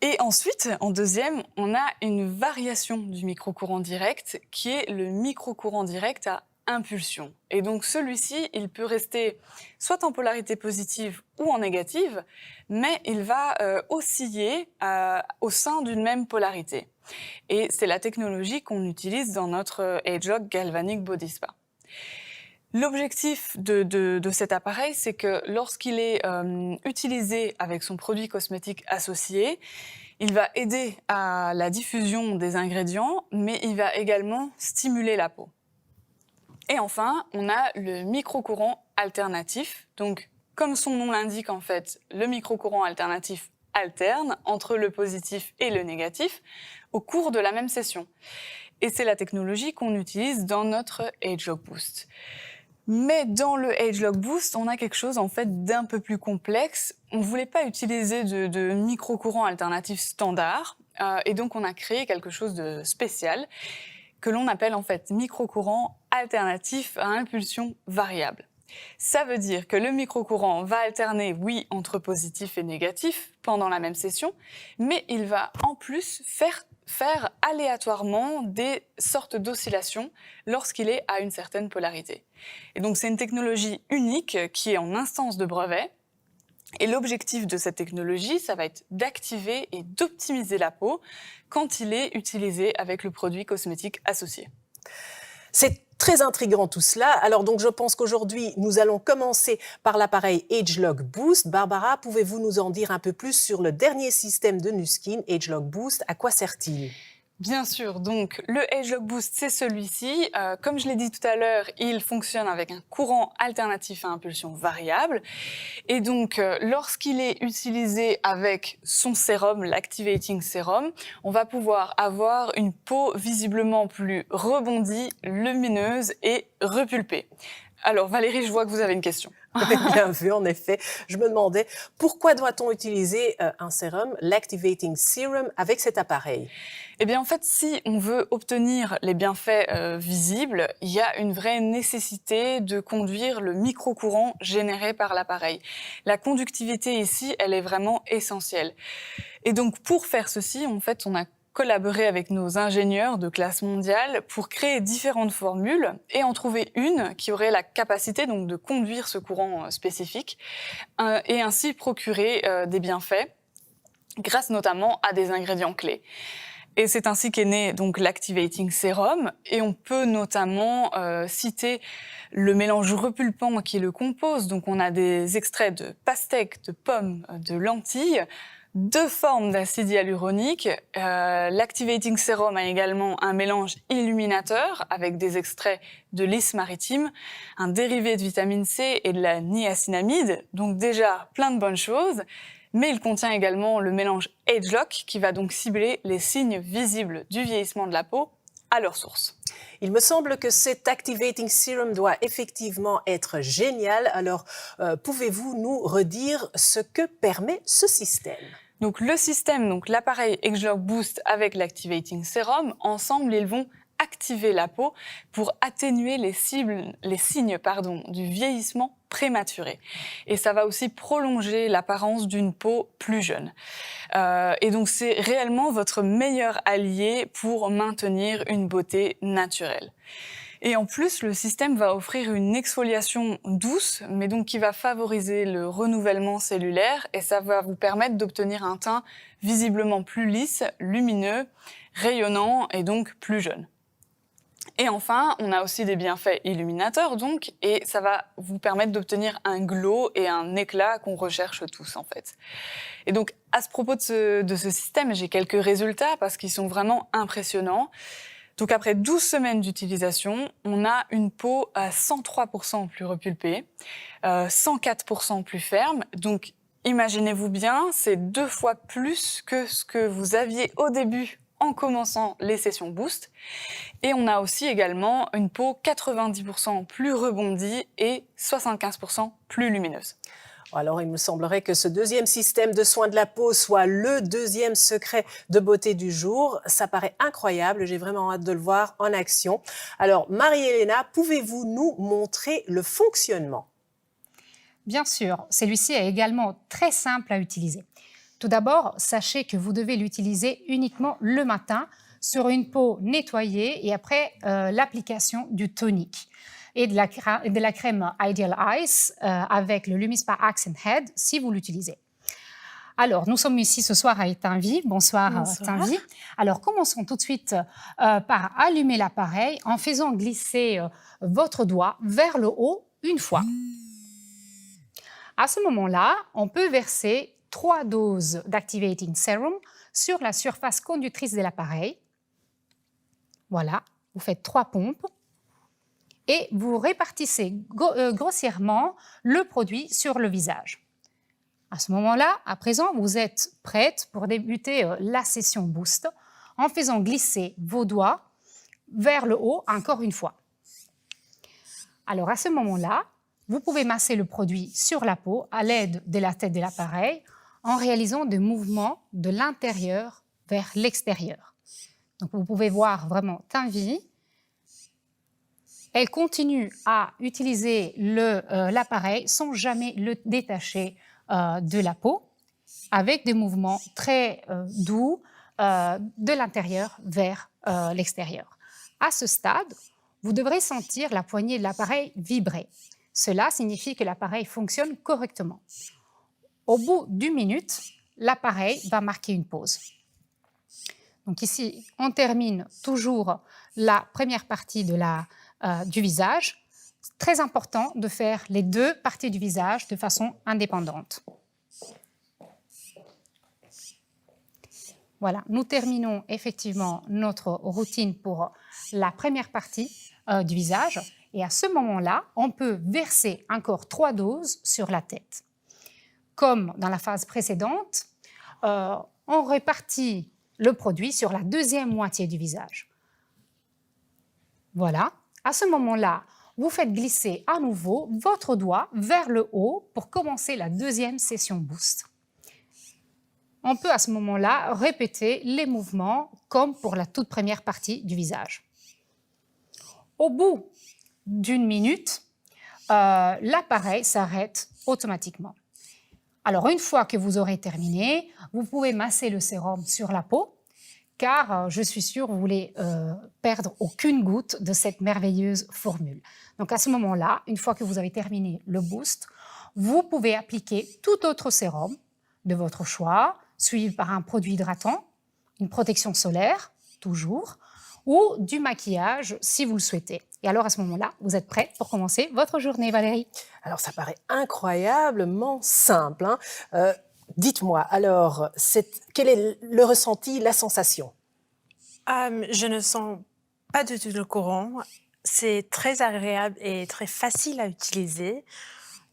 Et ensuite, en deuxième, on a une variation du microcourant direct qui est le microcourant direct à impulsion. Et donc celui-ci, il peut rester soit en polarité positive ou en négative, mais il va osciller au sein d'une même polarité. Et c'est la technologie qu'on utilise dans notre ageLOC Galvanic Body Spa. L'objectif de cet appareil, c'est que lorsqu'il est utilisé avec son produit cosmétique associé, il va aider à la diffusion des ingrédients, mais il va également stimuler la peau. Et enfin, on a le microcourant alternatif. Donc, comme son nom l'indique, en fait, le microcourant alternatif alterne entre le positif et le négatif au cours de la même session. Et c'est la technologie qu'on utilise dans notre ageLOC Boost. Mais dans le ageLOC Boost, on a quelque chose en fait d'un peu plus complexe. On ne voulait pas utiliser de microcourant alternatif standard, et donc on a créé quelque chose de spécial que l'on appelle en fait microcourant alternatif à impulsion variable. Ça veut dire que le microcourant va alterner, oui, entre positif et négatif pendant la même session, mais il va en plus faire aléatoirement des sortes d'oscillations lorsqu'il est à une certaine polarité. Et donc c'est une technologie unique qui est en instance de brevet. Et l'objectif de cette technologie, ça va être d'activer et d'optimiser la peau quand il est utilisé avec le produit cosmétique associé. C'est très intriguant tout cela. Alors donc je pense qu'aujourd'hui, nous allons commencer par l'appareil ageLOC Boost. Barbara, pouvez-vous nous en dire un peu plus sur le dernier système de NuSkin, ageLOC Boost? À quoi sert-il? Bien sûr, donc le ageLOC Boost, c'est celui-ci. Comme je l'ai dit tout à l'heure, il fonctionne avec un courant alternatif à impulsion variable. Et donc, lorsqu'il est utilisé avec son sérum, l'Activating Serum, on va pouvoir avoir une peau visiblement plus rebondie, lumineuse et repulpée. Alors Valérie, je vois que vous avez une question. Bien vu, en effet. Je me demandais, pourquoi doit-on utiliser un sérum, l'Activating Serum, avec cet appareil? Eh bien, en fait, si on veut obtenir les bienfaits visibles, il y a une vraie nécessité de conduire le microcourant généré par l'appareil. La conductivité ici, elle est vraiment essentielle. Et donc, pour faire ceci, en fait, on a collaboré avec nos ingénieurs de classe mondiale pour créer différentes formules et en trouver une qui aurait la capacité donc de conduire ce courant spécifique et ainsi procurer des bienfaits grâce notamment à des ingrédients clés. Et c'est ainsi qu'est né donc l'Activating Serum. Et on peut notamment citer le mélange repulpant qui le compose. Donc on a des extraits de pastèques, de pommes, de lentilles, 2 formes d'acide hyaluronique. L'Activating Serum a également un mélange illuminateur avec des extraits de lys maritime, un dérivé de vitamine C et de la niacinamide. Donc déjà plein de bonnes choses. Mais il contient également le mélange AgeLock qui va donc cibler les signes visibles du vieillissement de la peau à leur source. Il me semble que cet Activating Serum doit effectivement être génial. Alors, pouvez-vous nous redire ce que permet ce système? Donc le système, donc l'appareil AgeLock Boost avec l'Activating Serum, ensemble, ils vont activer la peau pour atténuer les signes du vieillissement prématuré. Et ça va aussi prolonger l'apparence d'une peau plus jeune. Et donc c'est réellement votre meilleur allié pour maintenir une beauté naturelle. Et en plus, le système va offrir une exfoliation douce, mais donc qui va favoriser le renouvellement cellulaire et ça va vous permettre d'obtenir un teint visiblement plus lisse, lumineux, rayonnant et donc plus jeune. Et enfin, on a aussi des bienfaits illuminateurs, donc, et ça va vous permettre d'obtenir un glow et un éclat qu'on recherche tous, en fait. Et donc, à ce propos de ce système, j'ai quelques résultats parce qu'ils sont vraiment impressionnants. Donc, après 12 semaines d'utilisation, on a une peau à 103% plus repulpée, 104% plus ferme. Donc, imaginez-vous bien, c'est 2 fois plus que ce que vous aviez au début en commençant les sessions Boost. Et on a aussi également une peau 90% plus rebondie et 75% plus lumineuse. Alors, il me semblerait que ce deuxième système de soins de la peau soit le deuxième secret de beauté du jour. Ça paraît incroyable, j'ai vraiment hâte de le voir en action. Alors, Marie-Hélène, pouvez-vous nous montrer le fonctionnement? Bien sûr, celui-ci est également très simple à utiliser. Tout d'abord, sachez que vous devez l'utiliser uniquement le matin sur une peau nettoyée et après l'application du tonique et de la crème Ideal Ice avec le Lumispa Accent Head si vous l'utilisez. Alors, nous sommes ici ce soir à Étainville. Bonsoir, Tinvi. Alors, commençons tout de suite par allumer l'appareil en faisant glisser votre doigt vers le haut une fois. À ce moment-là, on peut verser 3 doses d'Activating Serum sur la surface conductrice de l'appareil. Voilà, vous faites 3 pompes et vous répartissez grossièrement le produit sur le visage. À ce moment-là, à présent, vous êtes prête pour débuter la session Boost en faisant glisser vos doigts vers le haut encore une fois. Alors à ce moment-là, vous pouvez masser le produit sur la peau à l'aide de la tête de l'appareil en réalisant des mouvements de l'intérieur vers l'extérieur. Donc vous pouvez voir vraiment Tinvi. Elle continue à utiliser l'appareil sans jamais le détacher de la peau, avec des mouvements très doux de l'intérieur vers l'extérieur. À ce stade, vous devrez sentir la poignée de l'appareil vibrer. Cela signifie que l'appareil fonctionne correctement. Au bout d'1 minute, l'appareil va marquer une pause. Donc ici, on termine toujours la première partie du visage. C'est très important de faire les 2 parties du visage de façon indépendante. Voilà, nous terminons effectivement notre routine pour la première partie du visage. Et à ce moment-là, on peut verser encore 3 doses sur la tête. Comme dans la phase précédente, on répartit le produit sur la deuxième moitié du visage. Voilà. À ce moment-là, vous faites glisser à nouveau votre doigt vers le haut pour commencer la deuxième session boost. On peut à ce moment-là répéter les mouvements comme pour la toute première partie du visage. Au bout d'1 minute, l'appareil s'arrête automatiquement. Alors, une fois que vous aurez terminé, vous pouvez masser le sérum sur la peau, car je suis sûre que vous voulez perdre aucune goutte de cette merveilleuse formule. Donc, à ce moment-là, une fois que vous avez terminé le boost, vous pouvez appliquer tout autre sérum de votre choix, suivi par un produit hydratant, une protection solaire, toujours, ou du maquillage si vous le souhaitez. Et alors, à ce moment-là, vous êtes prêt pour commencer votre journée, Valérie? Alors, ça paraît incroyablement simple, hein. Dites-moi, alors, quel est le ressenti, la sensation? Je ne sens pas du tout le courant. C'est très agréable et très facile à utiliser.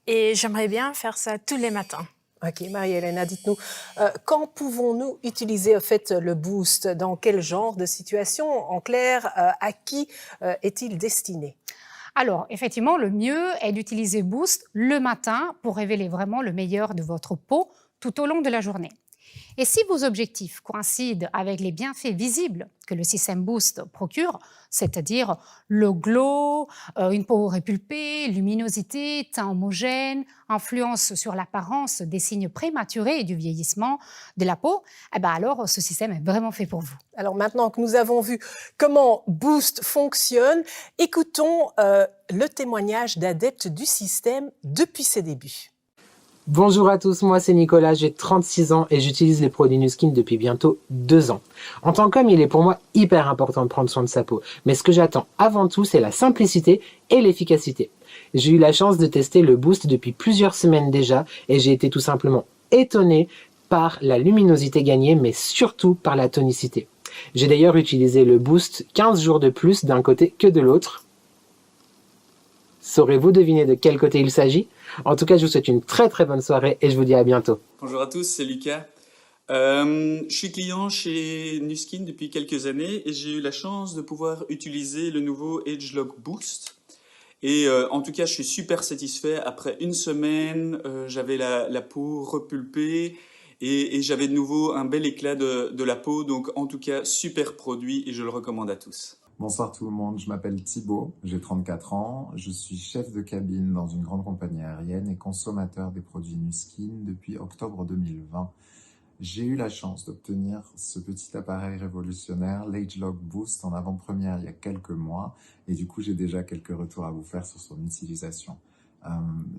Et j'aimerais bien faire ça tous les matins. Ok, Marie-Hélène, dites-nous, quand pouvons-nous utiliser en fait le boost? Dans quel genre de situation? En clair, à qui est-il destiné? Alors, effectivement, le mieux est d'utiliser Boost le matin pour révéler vraiment le meilleur de votre peau tout au long de la journée. Et si vos objectifs coïncident avec les bienfaits visibles que le système Boost procure, c'est-à-dire le glow, une peau répulpée, luminosité, teint homogène, influence sur l'apparence des signes prématurés du vieillissement de la peau, alors ce système est vraiment fait pour vous. Alors maintenant que nous avons vu comment Boost fonctionne, écoutons le témoignage d'adeptes du système depuis ses débuts. Bonjour à tous, moi c'est Nicolas, j'ai 36 ans et j'utilise les produits Nu Skin depuis bientôt 2 ans. En tant qu'homme, il est pour moi hyper important de prendre soin de sa peau, mais ce que j'attends avant tout, c'est la simplicité et l'efficacité. J'ai eu la chance de tester le Boost depuis plusieurs semaines déjà et j'ai été tout simplement étonné par la luminosité gagnée, mais surtout par la tonicité. J'ai d'ailleurs utilisé le Boost 15 jours de plus d'un côté que de l'autre. Saurez-vous deviner de quel côté il s'agit? En tout cas, je vous souhaite une très très bonne soirée et je vous dis à bientôt. Bonjour à tous, c'est Lucas. Je suis client chez Nu Skin depuis quelques années et j'ai eu la chance de pouvoir utiliser le nouveau ageLOC Boost. Et en tout cas, je suis super satisfait. Après une semaine, j'avais la peau repulpée et j'avais de nouveau un bel éclat de la peau. Donc en tout cas, super produit et je le recommande à tous. Bonsoir tout le monde, je m'appelle Thibaut, j'ai 34 ans, je suis chef de cabine dans une grande compagnie aérienne et consommateur des produits Nu Skin depuis octobre 2020. J'ai eu la chance d'obtenir ce petit appareil révolutionnaire, l'AgeLOC Boost, en avant-première il y a quelques mois et du coup j'ai déjà quelques retours à vous faire sur son utilisation.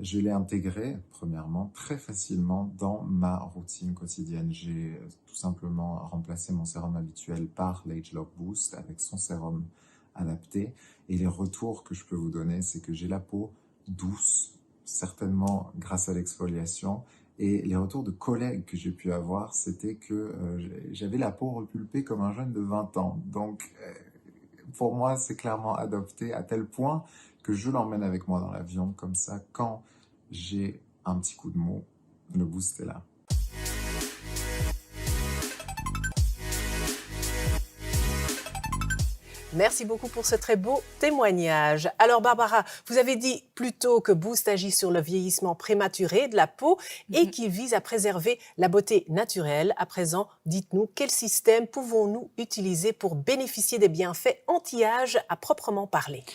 Je l'ai intégré, premièrement, très facilement dans ma routine quotidienne. J'ai tout simplement remplacé mon sérum habituel par l'AgeLOC Boost avec son sérum adapté. Et les retours que je peux vous donner, c'est que j'ai la peau douce, certainement grâce à l'exfoliation. Et les retours de collègues que j'ai pu avoir, c'était que j'avais la peau repulpée comme un jeune de 20 ans. Donc, pour moi, c'est clairement adopté à tel point que je l'emmène avec moi dans l'avion, comme ça, quand j'ai un petit coup de mou, le Boost est là. Merci beaucoup pour ce très beau témoignage. Alors Barbara, vous avez dit plus tôt que Boost agit sur le vieillissement prématuré de la peau et qui vise à préserver la beauté naturelle. À présent, dites-nous, quel système pouvons-nous utiliser pour bénéficier des bienfaits anti-âge à proprement parler?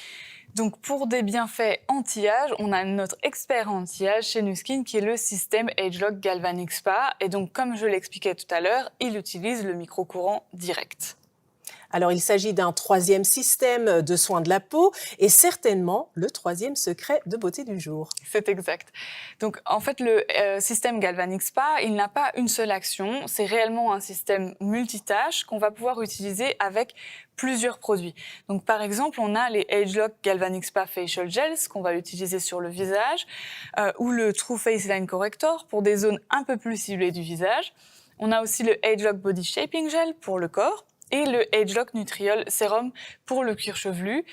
Donc pour des bienfaits anti-âge, on a notre expert anti-âge chez Nu Skin qui est le système ageLOC Galvanic Spa. Et donc comme je l'expliquais tout à l'heure, il utilise le microcourant direct. Alors, il s'agit d'un troisième système de soins de la peau et certainement le troisième secret de beauté du jour. C'est exact. Donc, en fait, le système Galvanic Spa, il n'a pas une seule action. C'est réellement un système multitâche qu'on va pouvoir utiliser avec plusieurs produits. Donc, par exemple, on a les ageLOC Galvanic Spa Facial Gels qu'on va utiliser sur le visage ou le True Face Line Corrector pour des zones un peu plus ciblées du visage. On a aussi le ageLOC Body Shaping Gel pour le corps et le ageLOC Nutriol Sérum pour le cuir chevelu.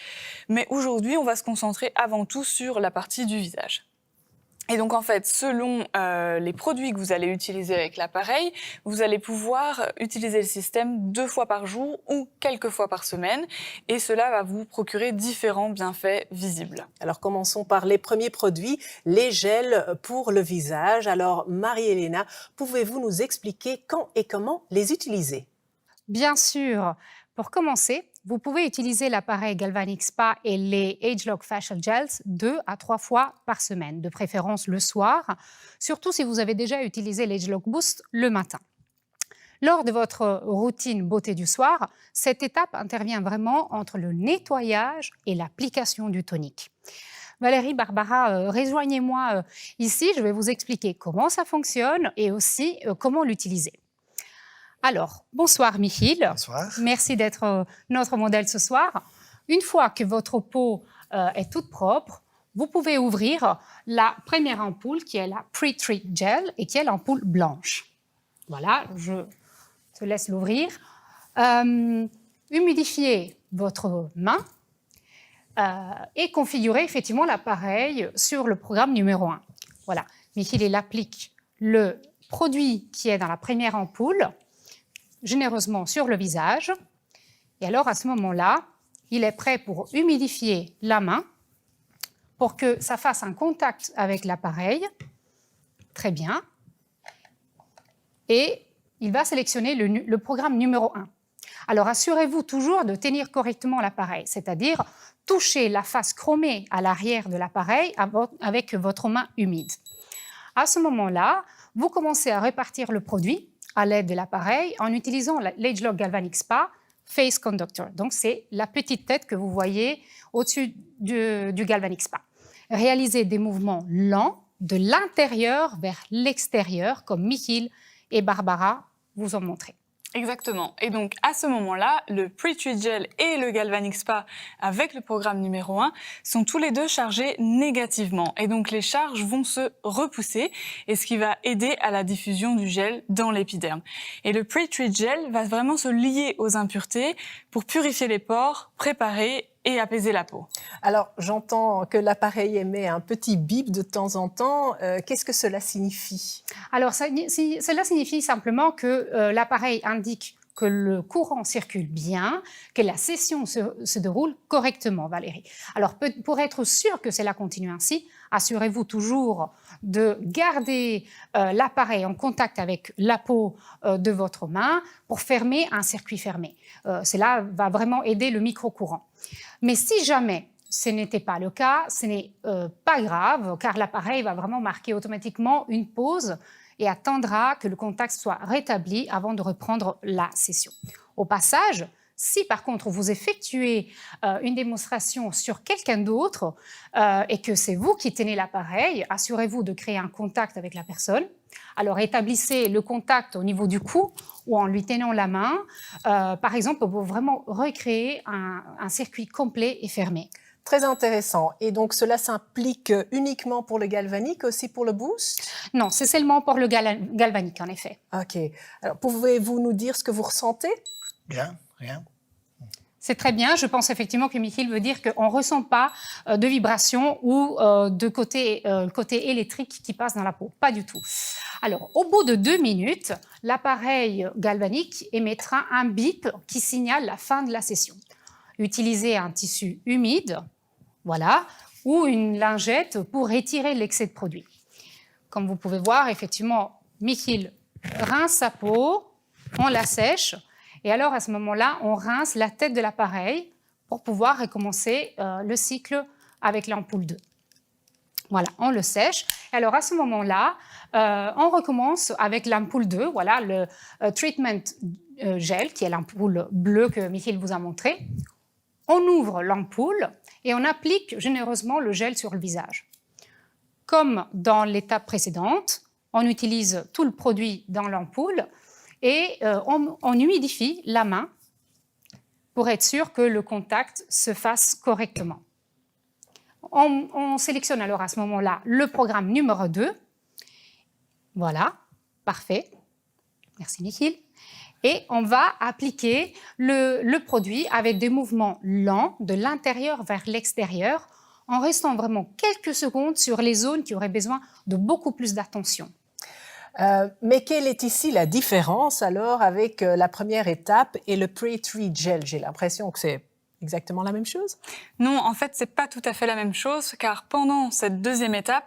Mais aujourd'hui, on va se concentrer avant tout sur la partie du visage. Et donc, en fait, selon les produits que vous allez utiliser avec l'appareil, vous allez pouvoir utiliser le système 2 fois par jour ou quelques fois par semaine. Et cela va vous procurer différents bienfaits visibles. Alors, commençons par les premiers produits, les gels pour le visage. Alors, Marie-Hélène, pouvez-vous nous expliquer quand et comment les utiliser? Bien sûr. Pour commencer, vous pouvez utiliser l'appareil Galvanic Spa et les ageLOC Facial Gels 2 à 3 fois par semaine, de préférence le soir, surtout si vous avez déjà utilisé l'ageLOC Boost le matin. Lors de votre routine beauté du soir, cette étape intervient vraiment entre le nettoyage et l'application du tonique. Valérie, Barbara, rejoignez-moi ici, je vais vous expliquer comment ça fonctionne et aussi comment l'utiliser. Alors, bonsoir Michiel. Bonsoir. Merci d'être notre modèle ce soir. Une fois que votre peau est toute propre, vous pouvez ouvrir la première ampoule qui est la Pre-Treat Gel et qui est l'ampoule blanche. Voilà, je te laisse l'ouvrir. Humidifiez votre main et configurez effectivement l'appareil sur le programme numéro 1. Voilà, Michiel, il applique le produit qui est dans la première ampoule généreusement sur le visage. Et alors, à ce moment-là, il est prêt pour humidifier la main pour que ça fasse un contact avec l'appareil. Très bien. Et il va sélectionner le programme numéro 1. Alors, assurez-vous toujours de tenir correctement l'appareil, c'est-à-dire toucher la face chromée à l'arrière de l'appareil avec votre main humide. À ce moment-là, vous commencez à répartir le produit à l'aide de l'appareil en utilisant l'ageLOC Galvanic Spa Face Conductor. Donc, c'est la petite tête que vous voyez au-dessus du Galvanic Spa. Réalisez des mouvements lents de l'intérieur vers l'extérieur, comme Michiel et Barbara vous ont montré. Exactement. Et donc, à ce moment-là, le Pre-Treat Gel et le Galvanic Spa avec le programme numéro 1 sont tous les deux chargés négativement. Et donc, les charges vont se repousser, et ce qui va aider à la diffusion du gel dans l'épiderme. Et le Pre-Treat Gel va vraiment se lier aux impuretés pour purifier les pores, préparer et apaiser la peau. Alors, j'entends que l'appareil émet un petit bip de temps en temps. Qu'est-ce que cela signifie? Alors, cela signifie simplement que l'appareil indique que le courant circule bien, que la session se déroule correctement, Valérie. Alors, pour être sûr que cela continue ainsi, assurez-vous toujours de garder l'appareil en contact avec la peau de votre main pour fermer un circuit fermé. Cela va vraiment aider le micro-courant. Mais si jamais ce n'était pas le cas, ce n'est pas grave, car l'appareil va vraiment marquer automatiquement une pause et attendra que le contact soit rétabli avant de reprendre la session. Au passage, si par contre vous effectuez une démonstration sur quelqu'un d'autre et que c'est vous qui tenez l'appareil, assurez-vous de créer un contact avec la personne. Alors établissez le contact au niveau du cou ou en lui tenant la main, par exemple, pour vraiment recréer un circuit complet et fermé. Très intéressant. Et donc, cela s'implique uniquement pour le galvanique, aussi pour le boost? Non, c'est seulement pour le galvanique, en effet. OK. Alors, pouvez-vous nous dire ce que vous ressentez? Bien, rien. C'est très bien. Je pense effectivement que Michiel veut dire qu'on ne ressent pas de vibration ou de côté électrique qui passe dans la peau. Pas du tout. Alors, au bout de 2 minutes, l'appareil galvanique émettra un bip qui signale la fin de la session. Utilisez un tissu humide, voilà, ou une lingette pour retirer l'excès de produit. Comme vous pouvez voir, effectivement, Michiel rince sa peau, on la sèche, et alors à ce moment-là, on rince la tête de l'appareil pour pouvoir recommencer le cycle avec l'ampoule 2. Voilà, on le sèche. Et alors à ce moment-là, on recommence avec l'ampoule 2, voilà, le Treatment Gel, qui est l'ampoule bleue que Michiel vous a montré. On ouvre l'ampoule et on applique généreusement le gel sur le visage. Comme dans l'étape précédente, on utilise tout le produit dans l'ampoule et on humidifie la main pour être sûr que le contact se fasse correctement. On sélectionne alors à ce moment-là le programme numéro 2. Voilà, parfait. Merci Michiel. Et on va appliquer le produit avec des mouvements lents de l'intérieur vers l'extérieur en restant vraiment quelques secondes sur les zones qui auraient besoin de beaucoup plus d'attention. Mais quelle est ici la différence alors avec la première étape et le Pre-Treat Gel? J'ai l'impression que c'est exactement la même chose. Non, en fait, c'est pas tout à fait la même chose, car pendant cette deuxième étape,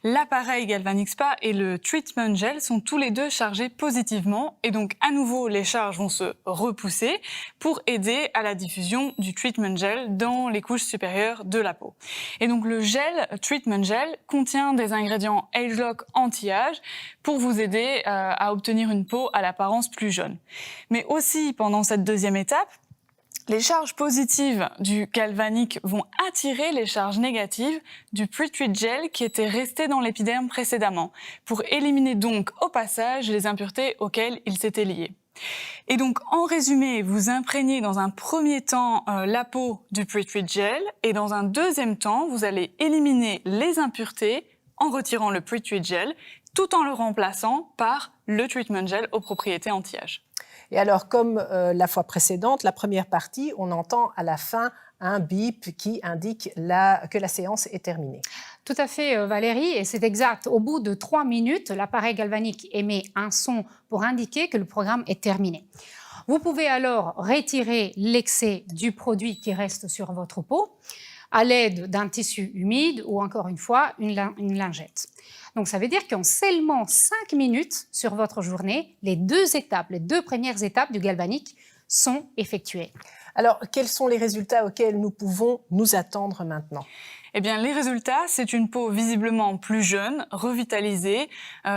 l'appareil Galvanic Spa et le Treatment Gel sont tous les deux chargés positivement, et donc à nouveau, les charges vont se repousser pour aider à la diffusion du Treatment Gel dans les couches supérieures de la peau. Et donc le gel, Treatment Gel, contient des ingrédients AgeLock anti-âge pour vous aider à obtenir une peau à l'apparence plus jeune. Mais aussi, pendant cette deuxième étape, les charges positives du galvanique vont attirer les charges négatives du Pre-Treat Gel qui étaient restées dans l'épiderme précédemment, pour éliminer donc au passage les impuretés auxquelles ils s'étaient liés. Et donc, en résumé, vous imprégnez dans un premier temps la peau du Pre-Treat Gel, et dans un deuxième temps, vous allez éliminer les impuretés en retirant le Pre-Treat Gel, tout en le remplaçant par le Treatment Gel aux propriétés anti-âge. Et alors, comme la fois précédente, la première partie, on entend à la fin un bip qui indique que la séance est terminée. Tout à fait, Valérie, et c'est exact. Au bout de 3 minutes, l'appareil galvanique émet un son pour indiquer que le programme est terminé. Vous pouvez alors retirer l'excès du produit qui reste sur votre peau à l'aide d'un tissu humide ou encore une fois une lingette. Donc ça veut dire qu'en seulement 5 minutes sur votre journée, les deux premières étapes du galvanique sont effectuées. Alors, quels sont les résultats auxquels nous pouvons nous attendre maintenant ? Eh bien, les résultats, c'est une peau visiblement plus jeune, revitalisée,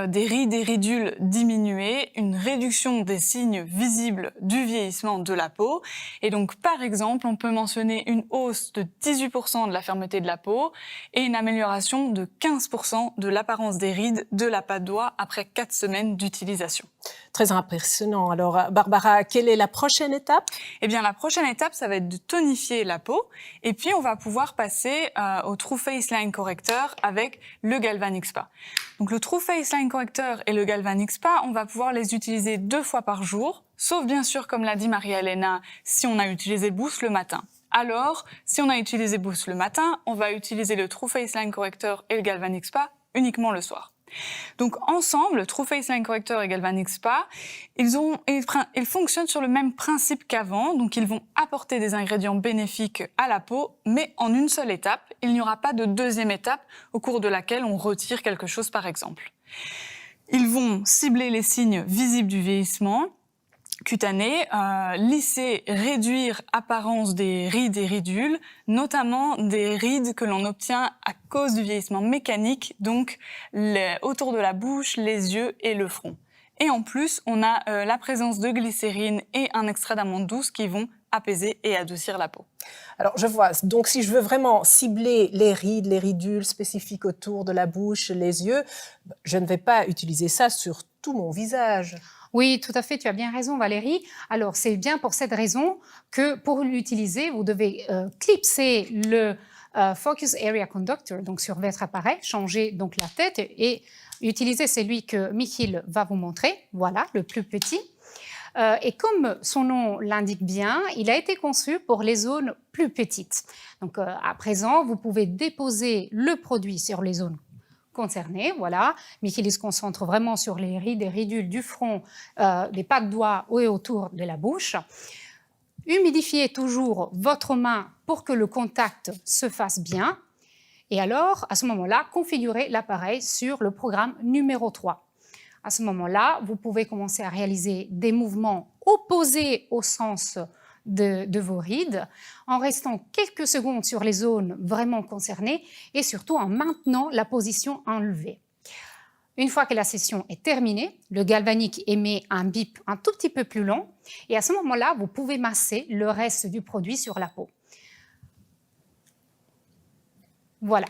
des rides et ridules diminuées, une réduction des signes visibles du vieillissement de la peau. Et donc, par exemple, on peut mentionner une hausse de 18% de la fermeté de la peau et une amélioration de 15% de l'apparence des rides de la patte d'oie après 4 semaines d'utilisation. Très impressionnant. Alors, Barbara, quelle est la prochaine étape ? Eh bien, la prochaine étape, ça va être de tonifier la peau. Et puis, on va pouvoir passer au True Face Line Corrector avec le Galvanic Spa. Donc, le True Face Line Corrector et le Galvanic Spa, on va pouvoir les utiliser 2 fois par jour, sauf bien sûr, comme l'a dit Maria-Elena, si on a utilisé Boost le matin. Alors, si on a utilisé Boost le matin, on va utiliser le True Face Line Corrector et le Galvanic Spa uniquement le soir. Donc ensemble, True Face Line Corrector et Galvanic Spa, ils fonctionnent sur le même principe qu'avant, donc ils vont apporter des ingrédients bénéfiques à la peau, mais en une seule étape. Il n'y aura pas de deuxième étape au cours de laquelle on retire quelque chose par exemple. Ils vont cibler les signes visibles du vieillissement cutané, lisser, réduire apparence des rides et ridules, notamment des rides que l'on obtient à cause du vieillissement mécanique, donc autour de la bouche, les yeux et le front. Et en plus, on a la présence de glycérine et un extrait d'amande douce qui vont apaiser et adoucir la peau. Alors, je vois. Donc, si je veux vraiment cibler les rides, les ridules spécifiques autour de la bouche, les yeux, je ne vais pas utiliser ça sur tout mon visage. Oui, tout à fait, tu as bien raison Valérie. Alors, c'est bien pour cette raison que pour l'utiliser, vous devez clipser le Focus Area Conductor donc sur votre appareil, changer donc la tête et utiliser celui que Michiel va vous montrer, voilà, le plus petit. Et comme son nom l'indique bien, il a été conçu pour les zones plus petites. Donc, à présent, vous pouvez déposer le produit sur les zones concernés, voilà. Michiel se concentre vraiment sur les rides et ridules du front, des pattes d'oie et autour de la bouche. Humidifiez toujours votre main pour que le contact se fasse bien. Et alors, à ce moment-là, configurez l'appareil sur le programme numéro 3. À ce moment-là, vous pouvez commencer à réaliser des mouvements opposés au sens de vos rides, en restant quelques secondes sur les zones vraiment concernées et surtout en maintenant la position enlevée. Une fois que la session est terminée, le galvanique émet un bip un tout petit peu plus long et à ce moment-là, vous pouvez masser le reste du produit sur la peau. Voilà.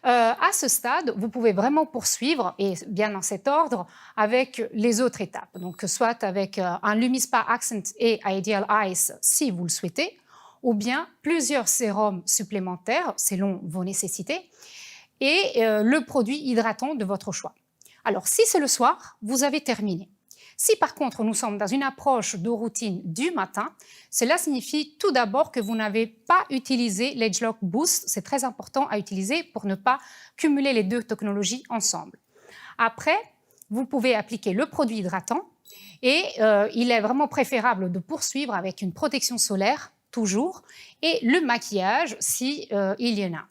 À ce stade, vous pouvez vraiment poursuivre, et bien dans cet ordre, avec les autres étapes. Donc, soit avec un LumiSpa Accent et Ideal Ice, si vous le souhaitez, ou bien plusieurs sérums supplémentaires, selon vos nécessités, et le produit hydratant de votre choix. Alors, si c'est le soir, vous avez terminé. Si par contre nous sommes dans une approche de routine du matin, cela signifie tout d'abord que vous n'avez pas utilisé l'AgeLock Boost. C'est très important à utiliser pour ne pas cumuler les deux technologies ensemble. Après, vous pouvez appliquer le produit hydratant et il est vraiment préférable de poursuivre avec une protection solaire, toujours, et le maquillage si il y en a.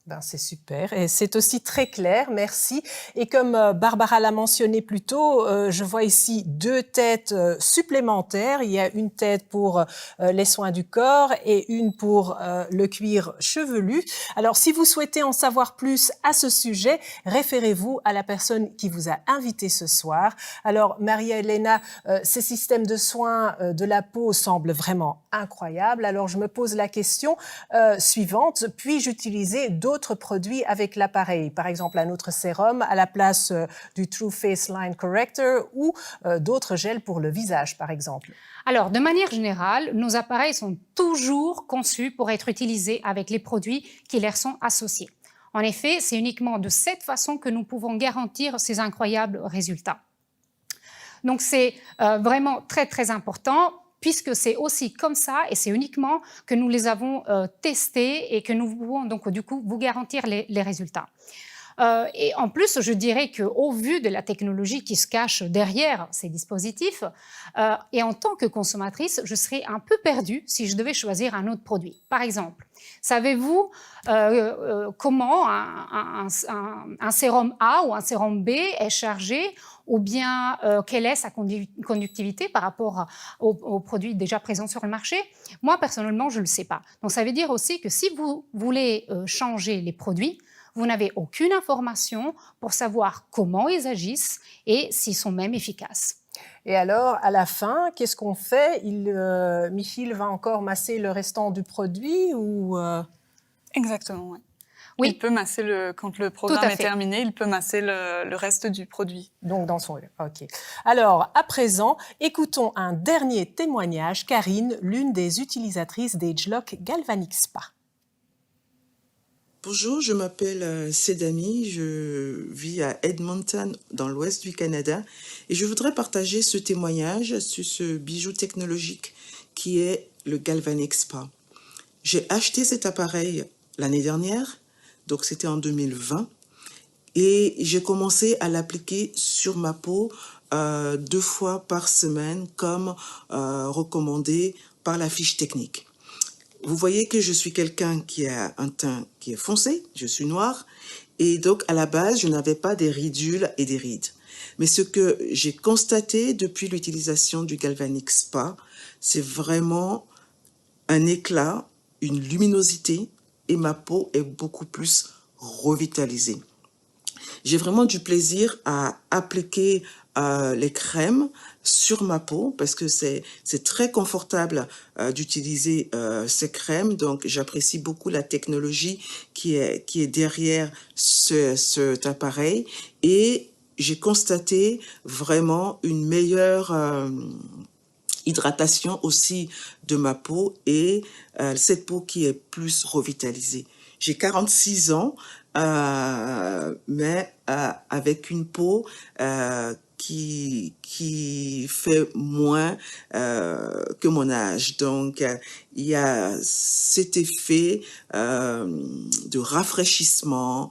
Ben, c'est super et c'est aussi très clair, merci. Et comme Barbara l'a mentionné plus tôt, je vois ici 2 têtes supplémentaires. Il y a une tête pour les soins du corps et une pour le cuir chevelu. Alors, si vous souhaitez en savoir plus à ce sujet, référez-vous à la personne qui vous a invité ce soir. Alors, Maria-Elena, ces systèmes de soins de la peau semblent vraiment incroyables. Alors, je me pose la question suivante. Puis-je utiliser d'autres produits avec l'appareil, par exemple un autre sérum à la place du True Face Line Corrector ou d'autres gels pour le visage, par exemple? Alors, de manière générale, nos appareils sont toujours conçus pour être utilisés avec les produits qui leur sont associés. En effet, c'est uniquement de cette façon que nous pouvons garantir ces incroyables résultats. Donc, c'est vraiment très, très important, puisque c'est aussi comme ça, et c'est uniquement que nous les avons testés et que nous pouvons donc du coup vous garantir les résultats. Et en plus, je dirais qu'au vu de la technologie qui se cache derrière ces dispositifs, et en tant que consommatrice, je serais un peu perdue si je devais choisir un autre produit. Par exemple, savez-vous comment un sérum A ou un sérum B est chargé, ou bien quelle est sa conductivité par rapport aux produits déjà présents sur le marché? Moi, personnellement, je ne le sais pas. Donc, ça veut dire aussi que si vous voulez changer les produits, vous n'avez aucune information pour savoir comment ils agissent et s'ils sont même efficaces. Et alors, à la fin, qu'est-ce qu'on fait? Michiel va encore masser le restant du produit ou Exactement, oui. Oui. Il peut masser, quand le programme est terminé, il peut masser le reste du produit. Donc, dans son... OK. Alors, à présent, écoutons un dernier témoignage. Karine, l'une des utilisatrices d'AgeLock Galvanic Spa. Bonjour, je m'appelle Sedami, je vis à Edmonton, dans l'ouest du Canada, et je voudrais partager ce témoignage sur ce bijou technologique qui est le Galvanic Spa. J'ai acheté cet appareil l'année dernière, donc c'était en 2020, et j'ai commencé à l'appliquer sur ma peau 2 fois par semaine, comme recommandé par la fiche technique. Vous voyez que je suis quelqu'un qui a un teint qui est foncé, je suis noire, et donc à la base, je n'avais pas des ridules et des rides. Mais ce que j'ai constaté depuis l'utilisation du Galvanic Spa, c'est vraiment un éclat, une luminosité, et ma peau est beaucoup plus revitalisée. J'ai vraiment du plaisir à appliquer les crèmes sur ma peau parce que c'est très confortable d'utiliser ces crèmes. Donc, j'apprécie beaucoup la technologie qui est derrière cet appareil et j'ai constaté vraiment une meilleure hydratation aussi de ma peau et cette peau qui est plus revitalisée. J'ai 46 ans, mais avec une peau qui fait moins que mon âge. Donc, il y a cet effet de rafraîchissement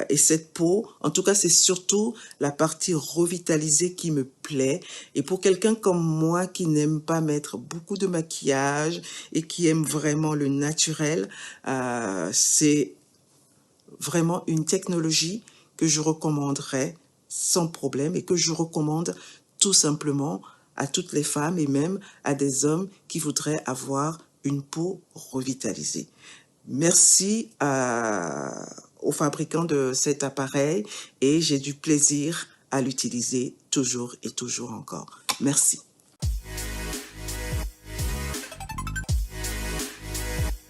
et cette peau, en tout cas, c'est surtout la partie revitalisée qui me plaît. Et pour quelqu'un comme moi qui n'aime pas mettre beaucoup de maquillage et qui aime vraiment le naturel, c'est vraiment une technologie que je recommanderais sans problème et que je recommande tout simplement à toutes les femmes et même à des hommes qui voudraient avoir une peau revitalisée. Merci aux fabricants de cet appareil et j'ai du plaisir à l'utiliser toujours et toujours encore. Merci.